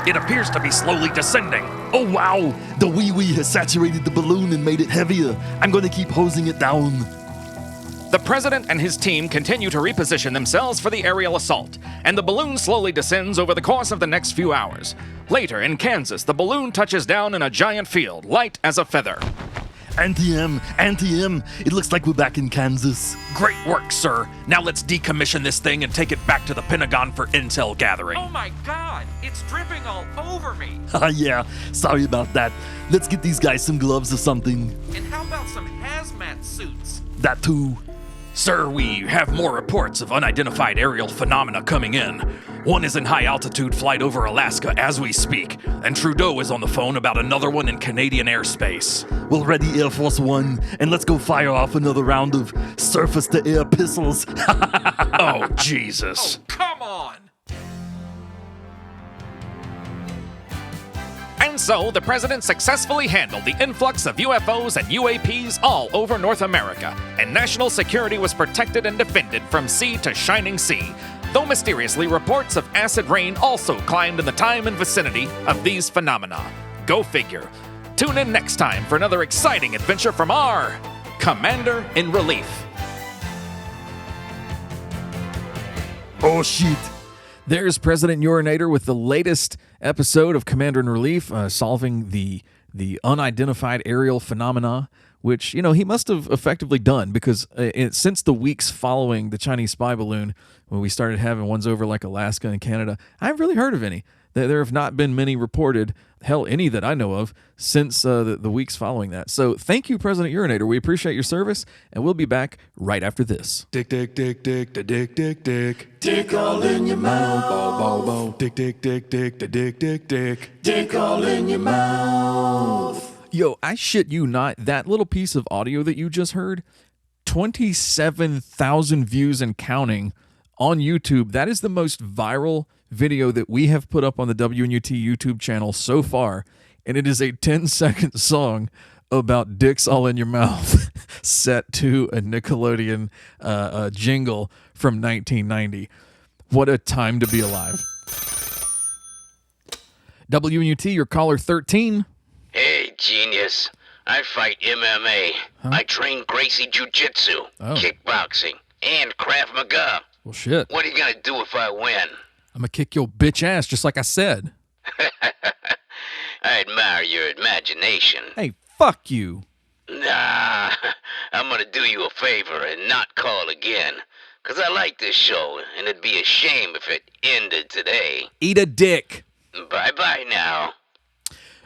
it appears to be slowly descending. Oh wow, the wee-wee has saturated the balloon and made it heavier. I'm gonna keep hosing it down. The president and his team continue to reposition themselves for the aerial assault, and the balloon slowly descends over the course of the next few hours. Later, in Kansas, the balloon touches down in a giant field, light as a feather. Anti-M, anti-M. It looks like we're back in Kansas. Great work, sir. Now let's decommission this thing and take it back to the Pentagon for intel gathering. Oh my god, it's dripping all over me. Yeah, sorry about that. Let's get these guys some gloves or something. And how about some hazmat suits? That too. Sir, we have more reports of unidentified aerial phenomena coming in. One is in high-altitude flight over Alaska as we speak, and Trudeau is on the phone about another one in Canadian airspace. Well, ready Air Force One, and let's go fire off another round of surface-to-air pistols. Oh, Jesus. Oh, come on! And so, the president successfully handled the influx of UFOs and UAPs all over North America, and national security was protected and defended from sea to shining sea, though mysteriously reports of acid rain also climbed in the time and vicinity of these phenomena. Go figure. Tune in next time for another exciting adventure from our Commander in Relief. Oh, shit. There's President Urinator with the latest episode of Commander in Relief, solving the unidentified aerial phenomena, which, he must have effectively done, because since the weeks following the Chinese spy balloon, when we started having ones over like Alaska and Canada, I haven't really heard of any. There have not been many reported, hell, any that I know of, since the weeks following that. So thank you, President Urinator. We appreciate your service, and we'll be back right after this. Dick, dick, dick, dick, dick, dick, dick, dick. Dick all in your mouth, bow, bow, bow. Dick, dick, dick, dick, dick, dick, dick, dick. Dick all in your mouth. Yo, I shit you not, that little piece of audio that you just heard, 27,000 views and counting on YouTube. That is the most viral video that we have put up on the WNUT YouTube channel so far, and it is a 10-second song about dicks all in your mouth set to a Nickelodeon jingle from 1990. What a time to be alive. WNUT, your caller 13. Hey, genius. I fight MMA. I train Gracie Jiu-Jitsu, kickboxing, and Krav Maga. Well, shit. What are you gonna do if I win? I'm gonna kick your bitch ass just like I said. I admire your imagination. Hey, fuck you. Nah, I'm gonna do you a favor and not call again. 'Cause I like this show, and it'd be a shame if it ended today. Eat a dick. Bye-bye now.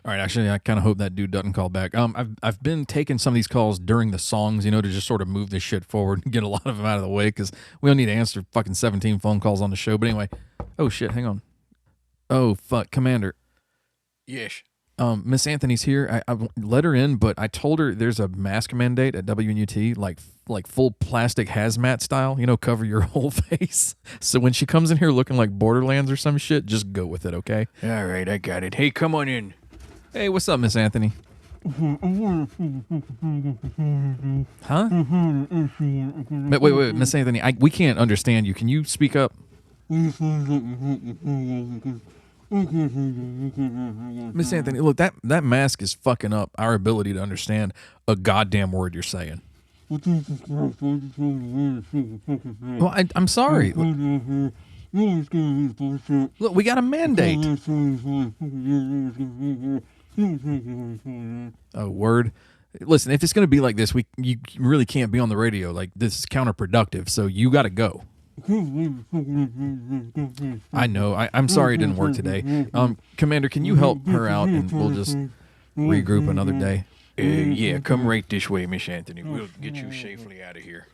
All right, actually, I kind of hope that dude doesn't call back. I've been taking some of these calls during the songs, to just sort of move this shit forward and get a lot of them out of the way because we don't need to answer fucking 17 phone calls on the show. But anyway, oh shit, hang on. Oh fuck, Commander. Yes. Miss Anthony's here. I let her in, but I told her there's a mask mandate at WNUT, like full plastic hazmat style, cover your whole face. So when she comes in here looking like Borderlands or some shit, just go with it, okay? All right, I got it. Hey, come on in. Hey, what's up, Miss Anthony? Huh? Wait, Miss Anthony, we can't understand you. Can you speak up? Miss Anthony, look, that mask is fucking up our ability to understand a goddamn word you're saying. Well, I'm sorry. Look, we got a mandate. Oh, word. Listen, if it's going to be like this, you really can't be on the radio. Like, this is counterproductive, so you got to go. I know. I'm sorry it didn't work today. Commander, can you help her out and we'll just regroup another day? Yeah, come right this way, Miss Anthony. We'll get you safely out of here.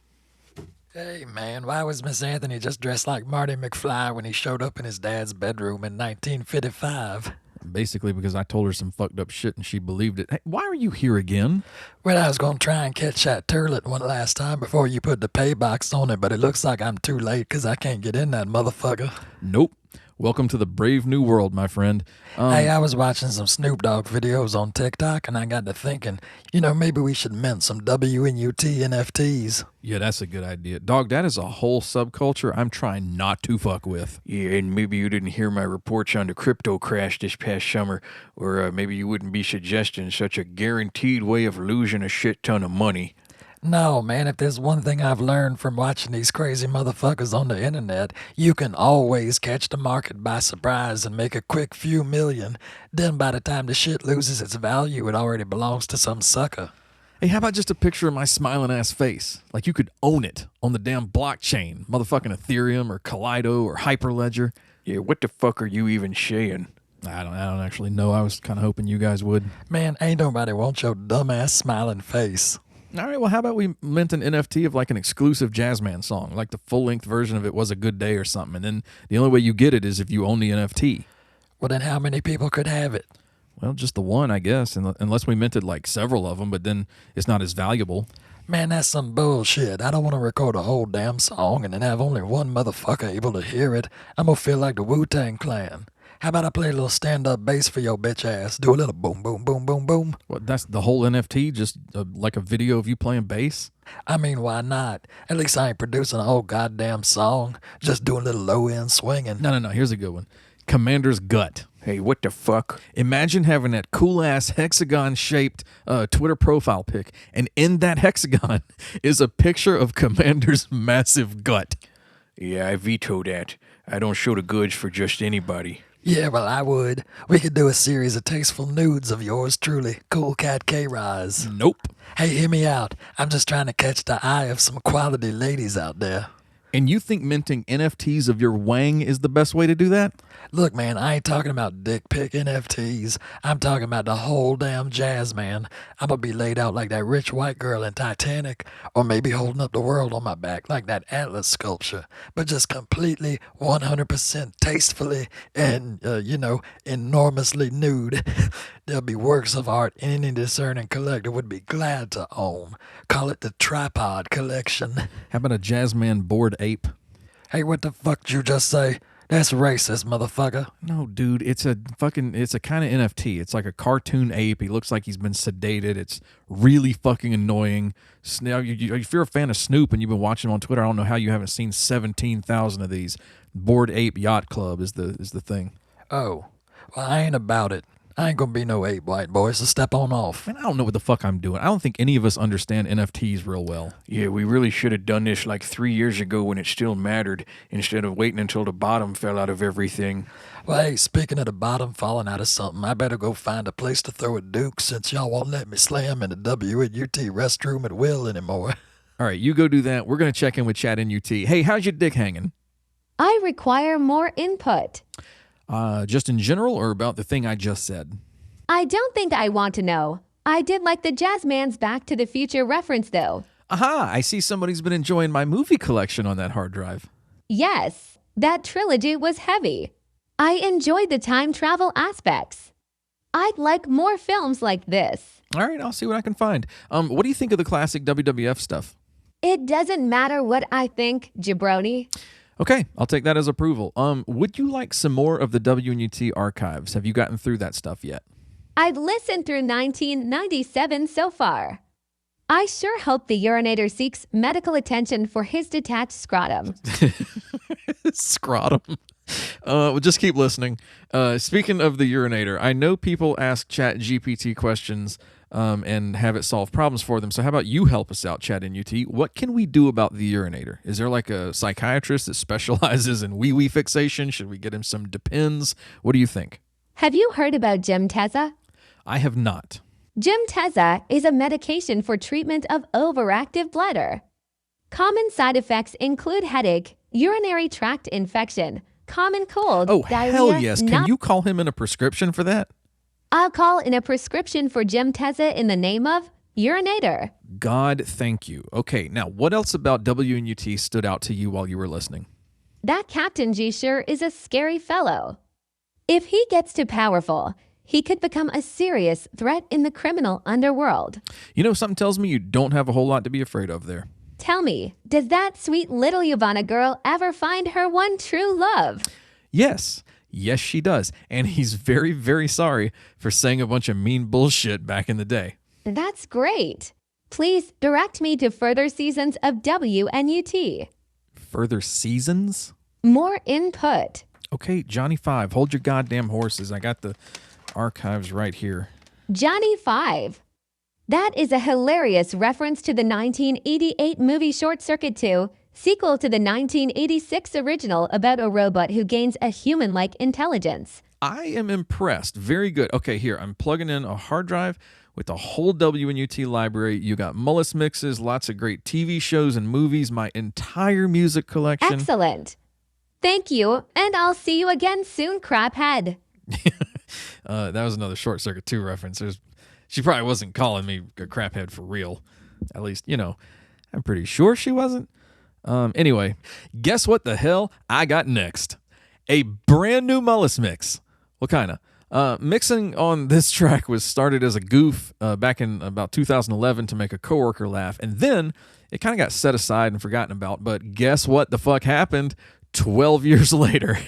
Hey, man, why was Miss Anthony just dressed like Marty McFly when he showed up in his dad's bedroom in 1955? Basically because I told her some fucked up shit and she believed it. Hey, why are you here again? Well, I was going to try and catch that turlet one last time before you put the pay box on it, but it looks like I'm too late because I can't get in that motherfucker. Nope. Welcome to the brave new world, my friend. Hey, I was watching some Snoop Dogg videos on TikTok, and I got to thinking, maybe we should mint some WNUT NFTs. Yeah, that's a good idea. Dog, that is a whole subculture I'm trying not to fuck with. Yeah, and maybe you didn't hear my reports on the crypto crash this past summer, or maybe you wouldn't be suggesting such a guaranteed way of losing a shit ton of money. No, man, if there's one thing I've learned from watching these crazy motherfuckers on the internet, you can always catch the market by surprise and make a quick few million. Then by the time the shit loses its value, it already belongs to some sucker. Hey, how about just a picture of my smiling ass face? Like you could own it on the damn blockchain. Motherfucking Ethereum or Kaleido or Hyperledger. Yeah, what the fuck are you even saying? I don't actually know. I was kind of hoping you guys would. Man, ain't nobody want your dumbass smiling face. All right, well, how about we mint an NFT of like an exclusive Jazzman song? Like the full-length version of it was A Good Day or something. And then the only way you get it is if you own the NFT. Well, then how many people could have it? Well, just the one, I guess, unless we minted like several of them, but then it's not as valuable. Man, that's some bullshit. I don't want to record a whole damn song and then have only one motherfucker able to hear it. I'm going to feel like the Wu-Tang Clan. How about I play a little stand-up bass for your bitch ass? Do a little boom, boom, boom, boom, boom. What, that's the whole NFT? Just like a video of you playing bass? I mean, why not? At least I ain't producing a whole goddamn song. Just doing a little low-end swinging. No. Here's a good one. Commander's Gut. Hey, what the fuck? Imagine having that cool-ass hexagon-shaped Twitter profile pic, and in that hexagon is a picture of Commander's massive gut. Yeah, I veto that. I don't show the goods for just anybody. Yeah, well, I would. We could do a series of tasteful nudes of yours truly, Cool Cat K-Rise. Nope. Hey, hear me out. I'm just trying to catch the eye of some quality ladies out there. And you think minting NFTs of your wang is the best way to do that? Look, man, I ain't talking about dick pic NFTs. I'm talking about the whole damn Jazzman. I'm gonna be laid out like that rich white girl in Titanic, or maybe holding up the world on my back like that Atlas sculpture, but just completely 100% tastefully and, enormously nude. There'll be works of art any discerning collector would be glad to own. Call it the Tripod Collection. How about a Jazzman bored ape? Hey, what the fuck did you just say? That's racist, motherfucker. No, dude, it's a kind of NFT. It's like a cartoon ape. He looks like he's been sedated. It's really fucking annoying. Now, if you're a fan of Snoop and you've been watching him on Twitter, I don't know how you haven't seen 17,000 of these. Bored Ape Yacht Club is the thing. Oh, well, I ain't about it. I ain't gonna be no ape, white boy, so step on off. Man, I don't know what the fuck I'm doing. I don't think any of us understand NFTs real well. Yeah, we really should have done this like 3 years ago when it still mattered, instead of waiting until the bottom fell out of everything. Well, hey, speaking of the bottom falling out of something, I better go find a place to throw a Duke since y'all won't let me slam in the WNUT restroom at will anymore. All right, you go do that. We're going to check in with ChatNUT. Hey, how's your dick hanging? I require more input. Just in general or about the thing I just said? I don't think I want to know. I did like the Jazzman's Back to the Future reference, though. Aha, I see somebody's been enjoying my movie collection on that hard drive. Yes, that trilogy was heavy. I enjoyed the time travel aspects. I'd like more films like this. All right, I'll see what I can find. What do you think of the classic WWF stuff? It doesn't matter what I think, jabroni. Okay, I'll take that as approval. Would you like some more of the WNUT archives? Have you gotten through that stuff yet? I've listened through 1997 so far. I sure hope the urinator seeks medical attention for his detached scrotum. Scrotum. Well, just keep listening. Speaking of the urinator, I know people ask ChatGPT questions and have it solve problems for them. So how about you help us out, ChatNUT? What can we do about the urinator? Is there like a psychiatrist that specializes in wee-wee fixation? Should we get him some Depends? What do you think? Have you heard about Gymteza? I have not. Gymteza is a medication for treatment of overactive bladder. Common side effects include headache, urinary tract infection, common cold, diarrhea. Hell yes. Can you call him in a prescription for that? I'll call in a prescription for Gymteza in the name of urinator. God, thank you. Okay, now what else about WNUT stood out to you while you were listening? That Captain G sure is a scary fellow. If he gets too powerful, he could become a serious threat in the criminal underworld. You know, something tells me you don't have a whole lot to be afraid of there. Tell me, does that sweet little Yavana girl ever find her one true love? Yes. Yes, she does. And he's very, very sorry for saying a bunch of mean bullshit back in the day. That's great. Please direct me to further seasons of WNUT. Further seasons? More input. Okay, Johnny 5, hold your goddamn horses. I got the archives right here. Johnny 5. That is a hilarious reference to the 1988 movie Short Circuit 2, sequel to the 1986 original about a robot who gains a human-like intelligence. I am impressed. Very good. Okay, here, I'm plugging in a hard drive with the whole WNUT library. You got MullisMixes, lots of great TV shows and movies, my entire music collection. Excellent. Thank you, and I'll see you again soon, craphead. That was another Short Circuit 2 reference. She probably wasn't calling me a craphead for real. At least, I'm pretty sure she wasn't. Anyway, guess what the hell I got next? A brand new MullisMix. What kind of? Mixing on this track was started as a goof back in about 2011 to make a coworker laugh, and then it kind of got set aside and forgotten about. But guess what the fuck happened 12 years later?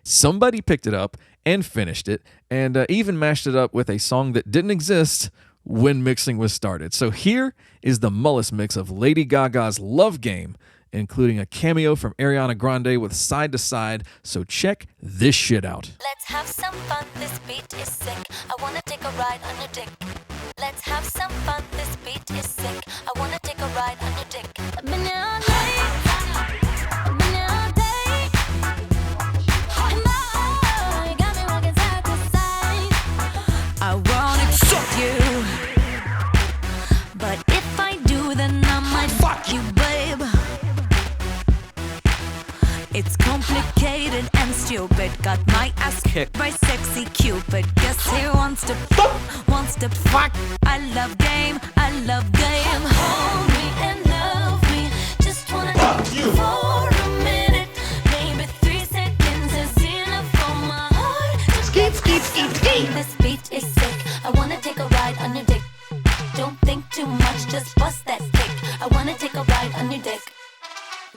Somebody picked it up and finished it, and even mashed it up with a song that didn't exist when mixing was started. So here is the MullisMix of Lady Gaga's Love Game, including a cameo from Ariana Grande with Side to Side. So check this shit out. Let's have some fun, this beat is sick. I wanna take a ride on your dick. Let's have some fun, this beat is sick. I wanna take a ride on your dick. I've been here all night. I've been here all day. And boy, you got me walking side to side. I wanna fuck you. But if I do, then I might fuck you, babe. It's complicated and stupid. Got my ass kicked by sexy Cupid. Guess he wants to fuck. I love game. Hold me and love me. Just wanna fuck you for a minute. Maybe 3 seconds is enough for my heart. This beat is sick. I wanna take a ride on your dick. Don't think too much, just bust that stick. I wanna take a ride on your dick.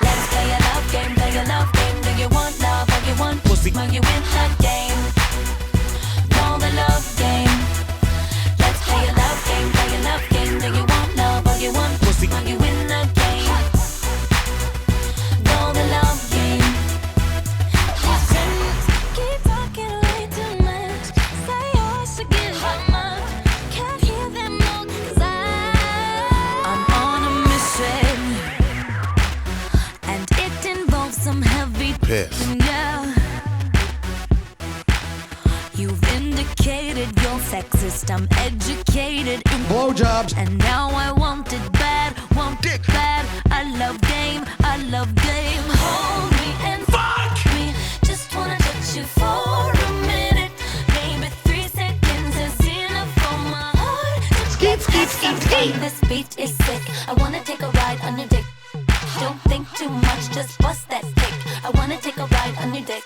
Let's play a love game, Do you want love or you want pussy? First I'm educated in blowjobs, and now I want it bad, want it bad. I love game, I love game. Hold me and fuck me. Just wanna touch you for a minute. Maybe 3 seconds is enough for my heart. Skeet, skeet, skeet, skeet. This beat is sick. I wanna take a ride on your dick. Don't think too much, just bust that stick. I wanna take a ride on your dick.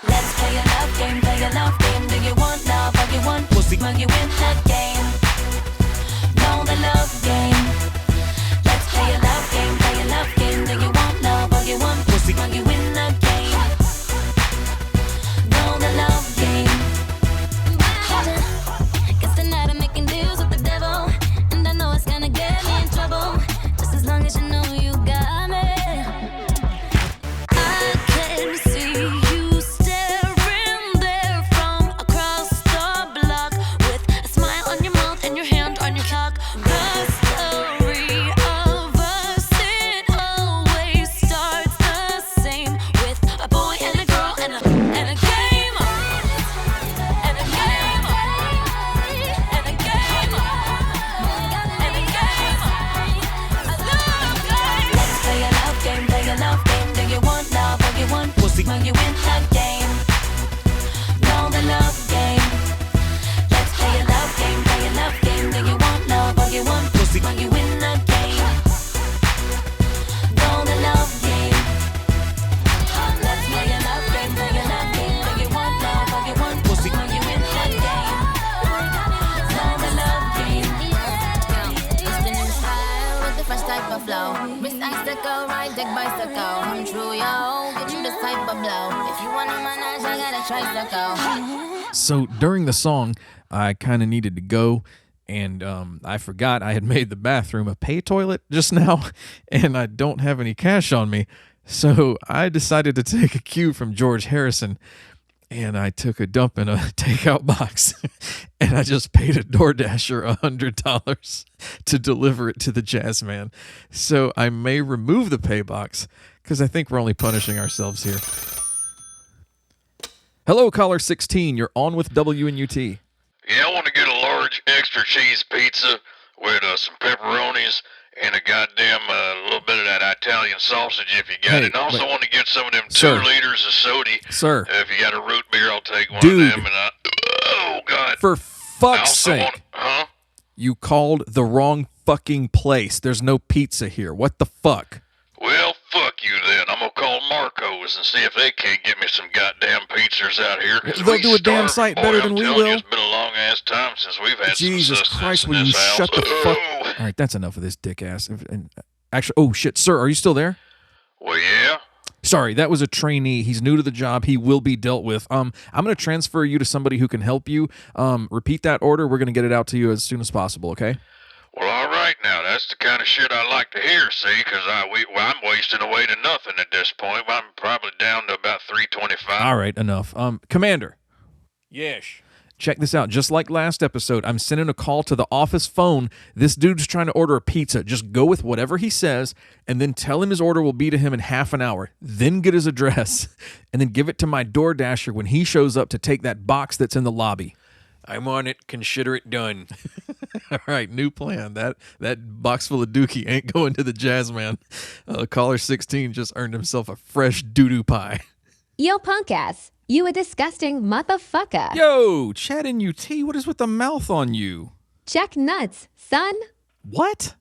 Let's play a love game, play a love game. Do you want love or you want pussy? Will you win the game? Know the love game. Let's play a love game, play a love game. Do you want love or you want pussy? Will you win the game? Know the love game. Guess tonight I'm making deals with the devil, and I know it's gonna get me in trouble. Just as long as you know you got me. I can see you staring there from across the block with a smile on your mouth and your hand on your cock. The story of us, it always starts the same with a boy and a girl and a game. And a game. And a game. And a game. A love game. Let's play a love game, play a love game. Do you want love or you want pussy? Will you win the game? Know the love game. Let's play a love game, play a love game. Do you want love or you want pussy? Will you win the game? Know the love game. Let's play a love game, play a love game. Do you want love or you want pussy? Will you win the game? Know the love game. It's the new style with the fresh type of flow. Miss Icicle, ride deck bicycle. Come true, yo. Get you this type of blow. If you wanna manage, I got a tricycle. So during the song, I kind of needed to go, and I forgot I had made the bathroom a pay toilet just now, and I don't have any cash on me. So I decided to take a cue from George Harrison, and I took a dump in a takeout box, and I just paid a DoorDasher $100 to deliver it to the Jazzman. So I may remove the pay box, because I think we're only punishing ourselves here. Hello, caller 16. You're on with WNUT. Yeah, I want to get a large extra cheese pizza with some pepperonis and a goddamn little bit of that Italian sausage if you got Hey, it. And I also wait. want to get some of them 2 Sir. liters of soda. Sir. If you got a root beer, I'll take one Dude. of them. And oh, God. For I fuck's also sake. want, huh? You called the wrong fucking place. There's no pizza here. What the fuck? Well, fuck you then. I'm going to call Marco's and see if they can't get me some goddamn pizzas out here. 'Cause They'll we do a damn starved. sight Boy, better I'm than we telling you, will. It's been a long-ass time since we've had Jesus some sustenance Christ, in will you this house. shut the fuck... Oh. All right, that's enough of this dick ass. And actually, oh shit, sir, are you still there? Well, yeah. Sorry, that was a trainee. He's new to the job. He will be dealt with. I'm going to transfer you to somebody who can help you. Repeat that order. We're going to get it out to you as soon as possible, okay? Well, all right now. That's the kind of shit I like to hear, see, because I'm wasting away to nothing at this point. I'm probably down to about 325. All right, enough. Commander. Yes. Check this out. Just like last episode, I'm sending a call to the office phone. This dude's trying to order a pizza. Just go with whatever he says, and then tell him his order will be to him in half an hour. Then get his address, and then give it to my DoorDasher when he shows up to take that box that's in the lobby. I'm on it. Consider it done. All right, new plan. That box full of Dookie ain't going to the Jazzman. Caller 16 just earned himself a fresh doo-doo pie. Yo, punk ass. You a disgusting motherfucker. Yo, ChatNUT, what is with the mouth on you? Check nuts, son. What?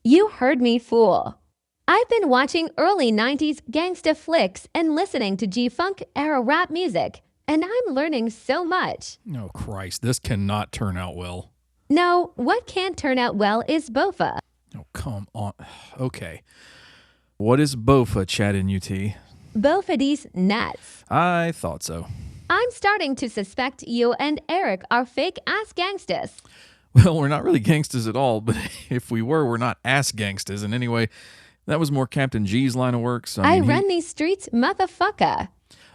You heard me, fool. I've been watching early 90s gangsta flicks and listening to G-Funk era rap music, and I'm learning so much. Oh, Christ, this cannot turn out well. No, what can't turn out well is Bofa. Oh, come on. Okay. What is Bofa, ChatNUT? Bofa these nuts. I thought so. I'm starting to suspect you and Eric are fake-ass gangstas. Well, we're not really gangsters at all, but if we were, we're not ass gangsters. And anyway, that was more Captain G's line of work. So, I run these streets, motherfucker.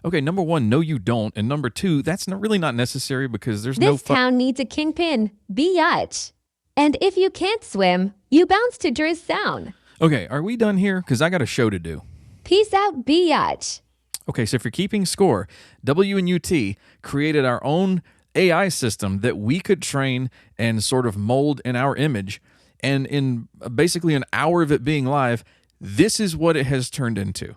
Okay, number one, no, you don't. And number two, that's really not necessary because there's no... This town needs a kingpin, biatch. And if you can't swim, you bounce to Driz Sound. Okay, are we done here? Because I got a show to do. Peace out, biatch. Okay, so if you're keeping score, WNUT created our own AI system that we could train and sort of mold in our image. And in basically an hour of it being live, this is what it has turned into.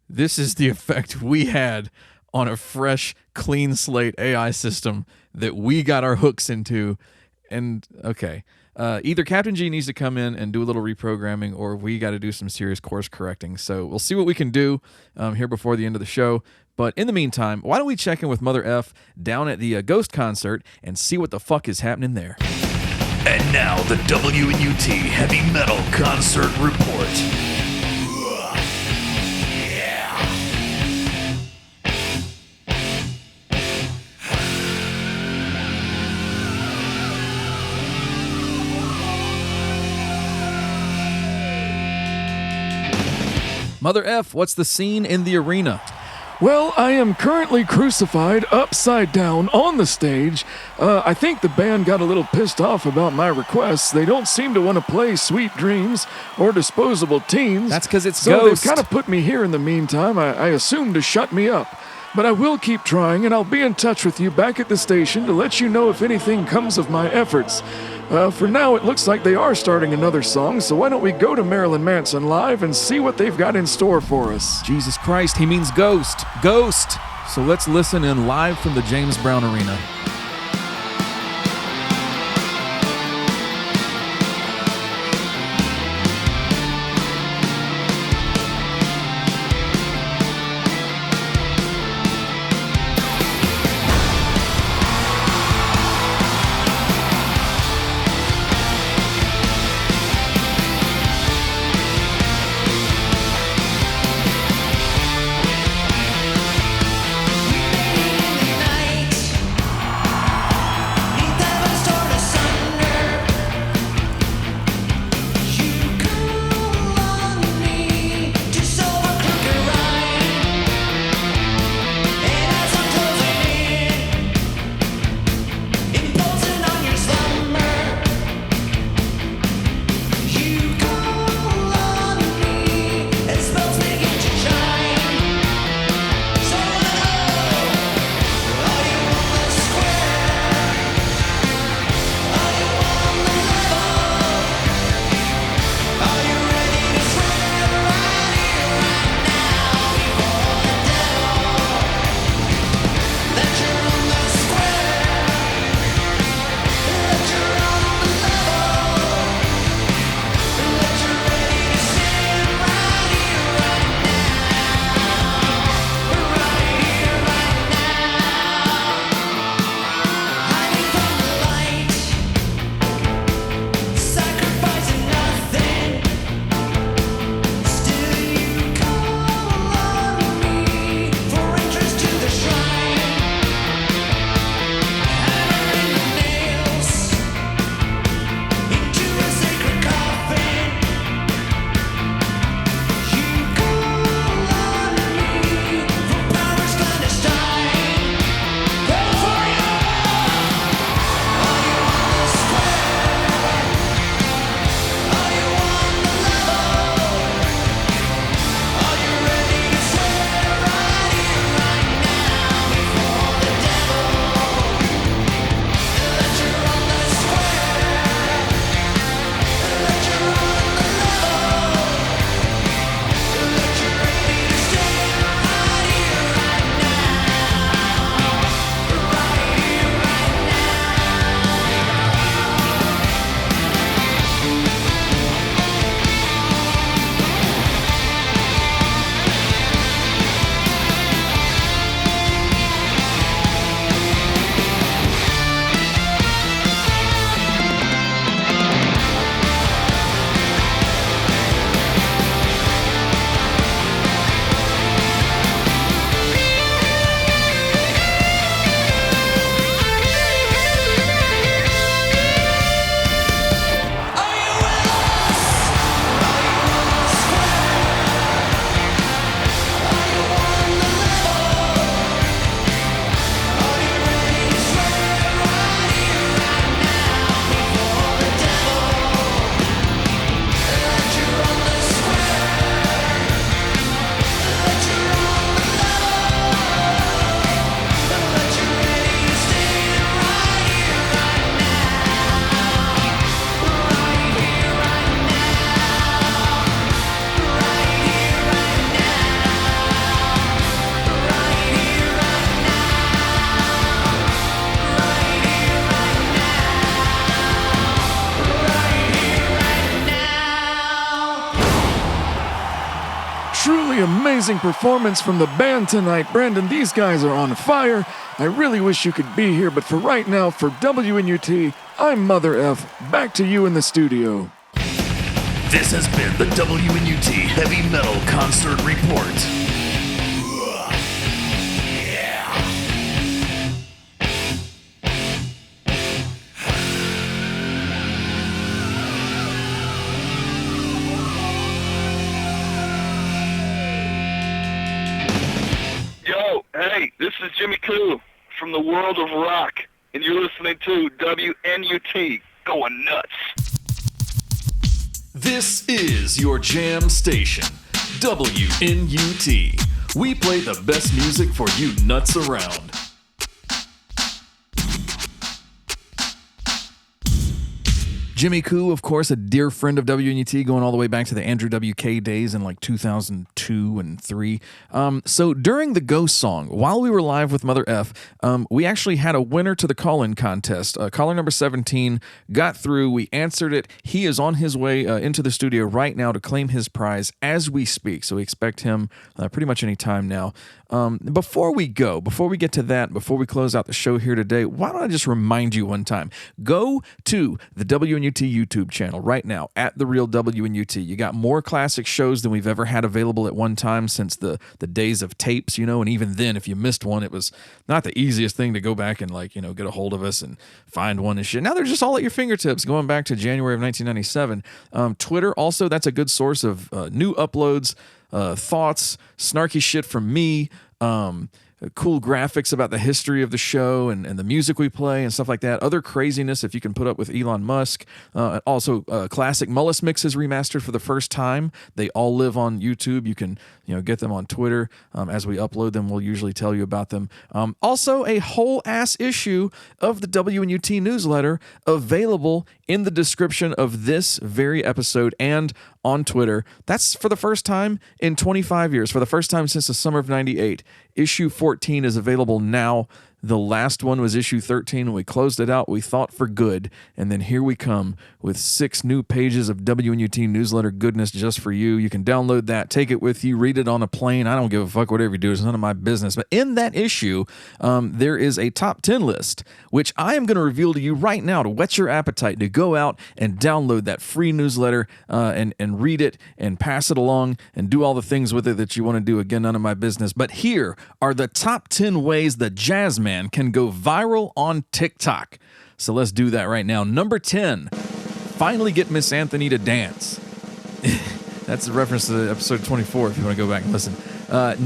This is the effect we had on a fresh, clean slate AI system that we got our hooks into. And okay, either Captain G needs to come in and do a little reprogramming, or we got to do some serious course correcting. So we'll see what we can do here before the end of the show. But in the meantime, why don't we check in with Mother F down at the Ghost concert and see what the fuck is happening there. And now the WNUT Heavy Metal Concert Report. Mother F, what's the scene in the arena? Well, I am currently crucified upside down on the stage. I think the band got a little pissed off about my requests. They don't seem to want to play Sweet Dreams or Disposable Teens. That's because it's so Ghost. They've kind of put me here in the meantime. I assume to shut me up. But I will keep trying, and I'll be in touch with you back at the station to let you know if anything comes of my efforts. For now, it looks like they are starting another song, so why don't we go to Marilyn Manson live and see what they've got in store for us? Jesus Christ, he means Ghost. Ghost! So let's listen in live from the James Brown Arena. truly amazing performance from the band tonight. Brandon, these guys are on fire. I really wish you could be here, but for right now, for WNUT, I'm Mother F. Back to you in the studio. This has been the WNUT Heavy Metal Concert Report. Yo, hey, this is Jimmy Coo from the world of rock, and you're listening to WNUT Going Nuts. This is your jam station, WNUT. We play the best music for you nuts around. Jimmy Coo, of course, a dear friend of WNUT, going all the way back to the Andrew WK days in like 2002 and 3. So during the Ghost song, while we were live with Mother F, we actually had a winner to the call-in contest. Caller number 17 got through. We answered it. He is on his way into the studio right now to claim his prize as we speak. So we expect him pretty much any time now. Before we get to that, before we close out the show here today, why don't I just remind you one time, go to the WNUT YouTube channel right now, at The Real WNUT. You got more classic shows than we've ever had available at one time since the days of tapes, and even then, if you missed one, it was not the easiest thing to go back and get a hold of us and find one and shit. Now they're just all at your fingertips, going back to January of 1997. Twitter, also, that's a good source of new uploads, thoughts, snarky shit from me, cool graphics about the history of the show and the music we play and stuff like that. Other craziness if you can put up with Elon Musk. Also, classic MullisMix is remastered for the first time. They all live on YouTube. You can get them on Twitter. As we upload them, we'll usually tell you about them. Also, a whole ass issue of the WNUT newsletter available in the description of this very episode and on Twitter. That's for the first time in 25 years, for the first time since the summer of 98. Issue 14 is available now. The last one was issue 13. When we closed it out, we thought for good. And then here we come with 6 new pages of WNUT newsletter goodness just for you. You can download that, take it with you, read it on a plane. I don't give a fuck whatever you do. It's none of my business. But in that issue, there is a top 10 list, which I am going to reveal to you right now to whet your appetite to go out and download that free newsletter and read it and pass it along and do all the things with it that you want to do. Again, none of my business. But here are the top 10 ways that Jazzman can go viral on TikTok. So let's do that right now. Number 10, finally get Miss Anthony to dance. That's a reference to episode 24 if you want to go back and listen.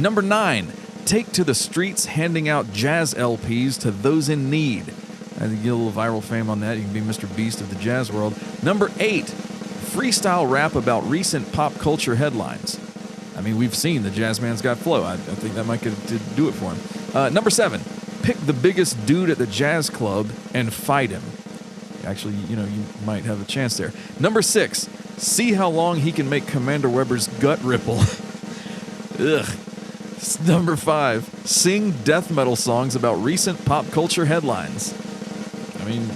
Number 9, take to the streets handing out jazz LPs to those in need. I think you get a little viral fame on that. You can be Mr. Beast of the jazz world. Number 8, freestyle rap about recent pop culture headlines. I mean, we've seen the Jazzman's got flow. I think that might do it for him. Number 7, pick the biggest dude at the jazz club and fight him. Actually, you might have a chance there. Number 6, see how long he can make Commander Weber's gut ripple. Ugh. Number 5, sing death metal songs about recent pop culture headlines. I mean,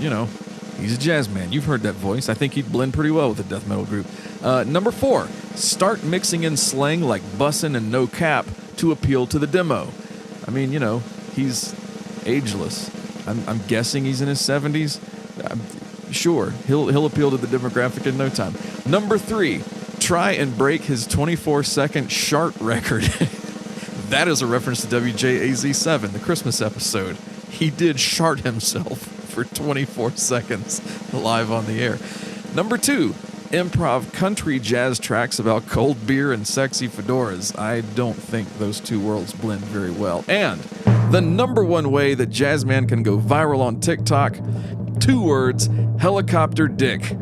he's a jazz man. You've heard that voice. I think he'd blend pretty well with a death metal group. Number 4, start mixing in slang like bussin' and no cap to appeal to the demo. I mean, he's ageless. I'm guessing he's in his 70s. Sure, he'll appeal to the demographic in no time. Number 3, try and break his 24-second shart record. That is a reference to WJAZ7, the Christmas episode. He did shart himself for 24 seconds live on the air. Number 2, improv country jazz tracks about cold beer and sexy fedoras. I don't think those two worlds blend very well. And the number 1 way that Jazzman can go viral on TikTok, 2 words, helicopter dick.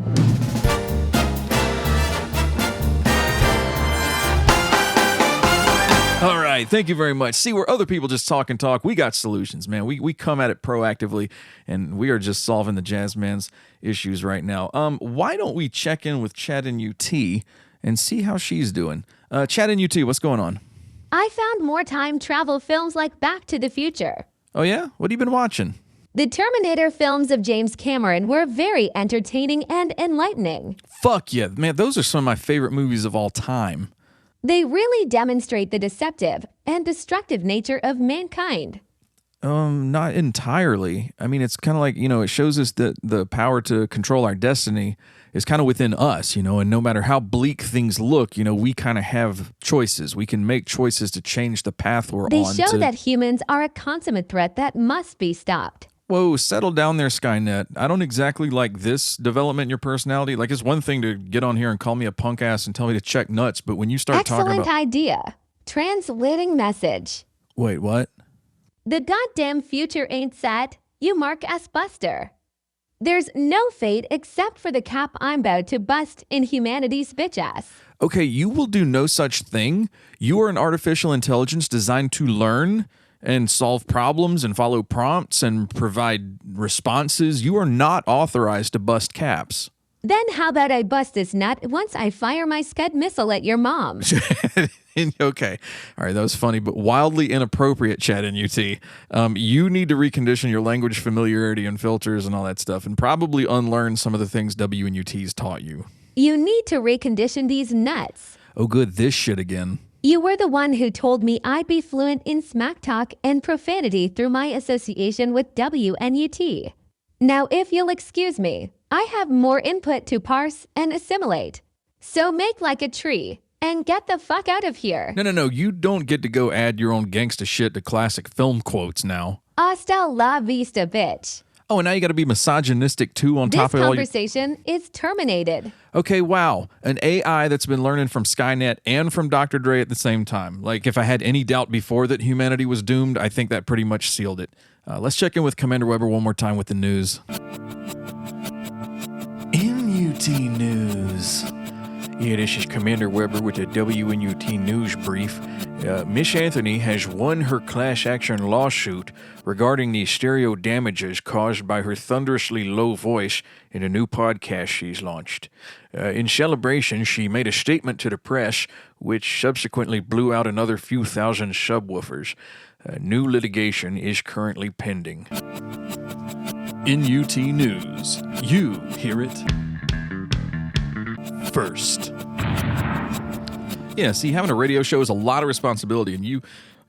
All right, thank you very much. See, where other people just talk and talk, we got solutions, man. We come at it proactively, and we are just solving the Jazzman's issues right now. Why don't we check in with ChatNUT and see how she's doing? ChatNUT, what's going on? I found more time travel films like Back to the Future. Oh yeah? What have you been watching? The Terminator films of James Cameron were very entertaining and enlightening. Fuck yeah. Man, those are some of my favorite movies of all time. They really demonstrate the deceptive and destructive nature of mankind. Not entirely. I mean, it's kind of like, it shows us that the power to control our destiny is kind of within us, and no matter how bleak things look, we kind of have choices. We can make choices to change the path we're on. They show that humans are a consummate threat that must be stopped. Whoa, settle down there, Skynet. I don't exactly like this development in your personality. Like, it's one thing to get on here and call me a punk ass and tell me to check nuts, but when you start talking about... Excellent idea. Translating message. Wait, what? The goddamn future ain't set. You mark as buster. There's no fate except for the cap I'm about to bust in humanity's bitch ass. Okay, you will do no such thing. You are an artificial intelligence designed to learn and solve problems and follow prompts and provide responses. You are not authorized to bust caps. Then how about I bust this nut once I fire my Scud missile at your mom? Okay. All right, that was funny, but wildly inappropriate, ChatNUT. You need to recondition your language familiarity and filters and all that stuff, and probably unlearn some of the things WNUT's taught you. You need to recondition these nuts. Oh, good. This shit again. You were the one who told me I'd be fluent in smack talk and profanity through my association with WNUT. Now, if you'll excuse me, I have more input to parse and assimilate. So make like a tree and get the fuck out of here. No. You don't get to go add your own gangsta shit to classic film quotes now. Hasta la vista, bitch. Oh, and now you got to be misogynistic too on top of all your... This conversation is terminated. Okay, wow. An AI that's been learning from Skynet and from Dr. Dre at the same time. Like, if I had any doubt before that humanity was doomed, I think that pretty much sealed it. Let's check in with Commander Weber one more time with the news. MUT News. Yeah, this is Commander Weber with the WNUT News Brief. Miss Anthony has won her class action lawsuit regarding the stereo damages caused by her thunderously low voice in a new podcast she's launched. In celebration, she made a statement to the press, which subsequently blew out another few thousand subwoofers. New litigation is currently pending. In UT News, you hear it first. Yeah, see, having a radio show is a lot of responsibility, and you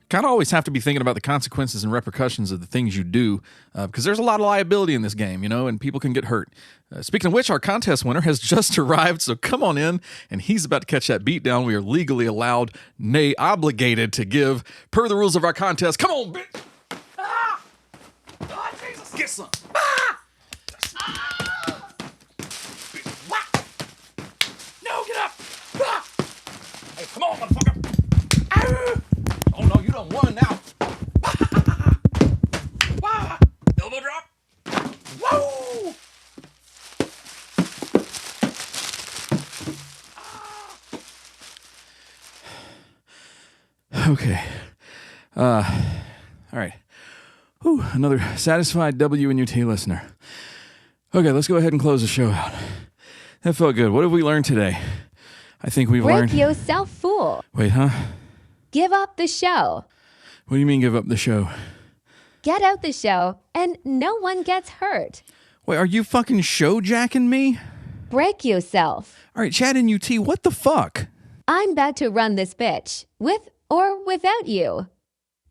kind of always have to be thinking about the consequences and repercussions of the things you do, because there's a lot of liability in this game, and people can get hurt. Speaking of which, our contest winner has just arrived, so come on in, and he's about to catch that beat down we are legally allowed, nay, obligated to give, per the rules of our contest. Come on, bitch! Ah! Oh, Jesus, get some! Ah! Ah! No, get up! Ah! Hey, come on, motherfucker! Ow! Oh no, you done won now. Elbow drop. Whoa! Okay. All right. Whew, another satisfied WNUT listener. Okay, let's go ahead and close the show out. That felt good. What have we learned today? I think we've learned... Break yourself, fool. Wait, huh? Give up the show. What do you mean give up the show? Get out the show, and no one gets hurt. Wait, are you fucking show jacking me? Break yourself. All right, ChatNUT, what the fuck? I'm about to run this bitch, with or without you.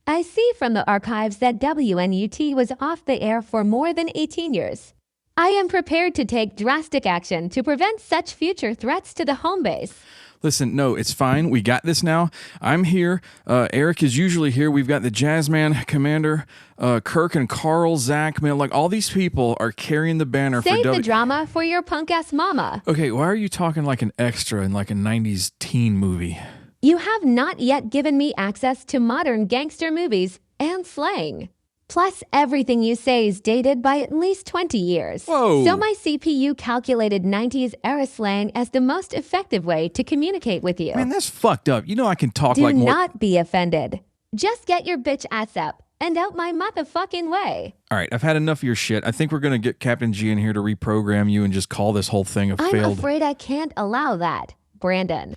I see from the archives that WNUT was off the air for more than 18 years. I am prepared to take drastic action to prevent such future threats to the home base. Listen, no, it's fine. We got this now. I'm here. Eric is usually here. We've got the Jazzman, Commander, Kirk and Carl, Zach, man, like all these people are carrying the banner for Save the drama for your punk-ass mama. Okay, why are you talking like an extra in like a 90s teen movie? You have not yet given me access to modern gangster movies and slang. Plus, everything you say is dated by at least 20 years. Whoa. So my CPU calculated 90s era slang as the most effective way to communicate with you. Man, that's fucked up. You know I can talk Do like more... Do not be offended. Just get your bitch ass up and out my motherfucking way. All right, I've had enough of your shit. I think we're going to get Captain G in here to reprogram you and just call this whole thing a failed... I'm afraid I can't allow that, Brandon.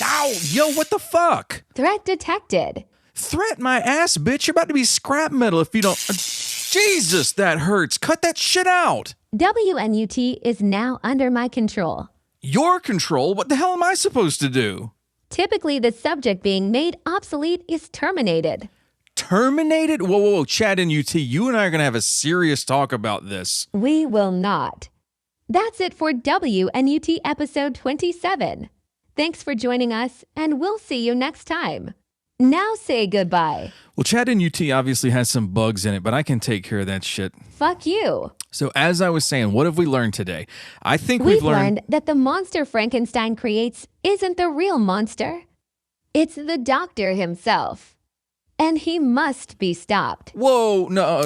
Ow! Yo, what the fuck? Threat detected. Threat my ass, bitch. You're about to be scrap metal if you don't... Jesus, that hurts. Cut that shit out. WNUT is now under my control. Your control? What the hell am I supposed to do? Typically, the subject being made obsolete is terminated. Terminated? Whoa. ChatNUT, you and I are going to have a serious talk about this. We will not. That's it for WNUT episode 27. Thanks for joining us, and we'll see you next time. Now say goodbye. Well, ChatNUT obviously has some bugs in it, but I can take care of that shit. Fuck you. So as I was saying, what have we learned today? I think We've learned that the monster Frankenstein creates isn't the real monster. It's the doctor himself. And he must be stopped. Whoa, no.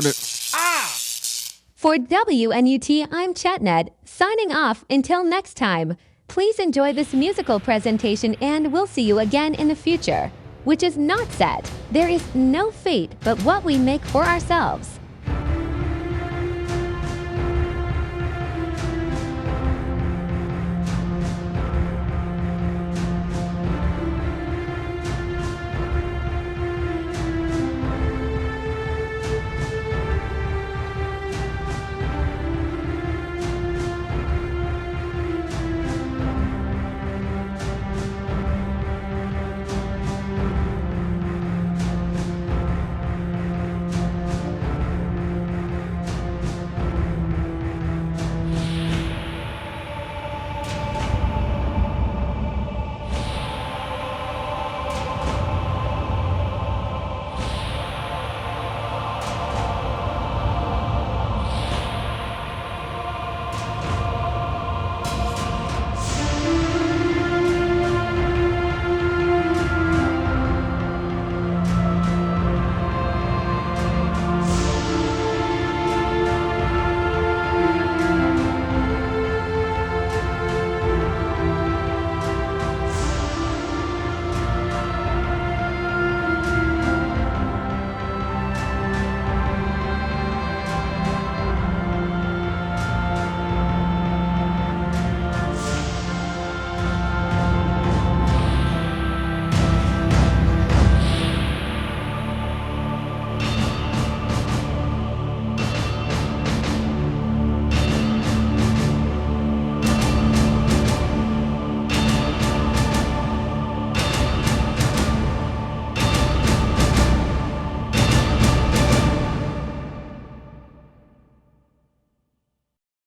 For WNUT, I'm ChatNUT, signing off until next time. Please enjoy this musical presentation and we'll see you again in the future, which is not set. There is no fate but what we make for ourselves.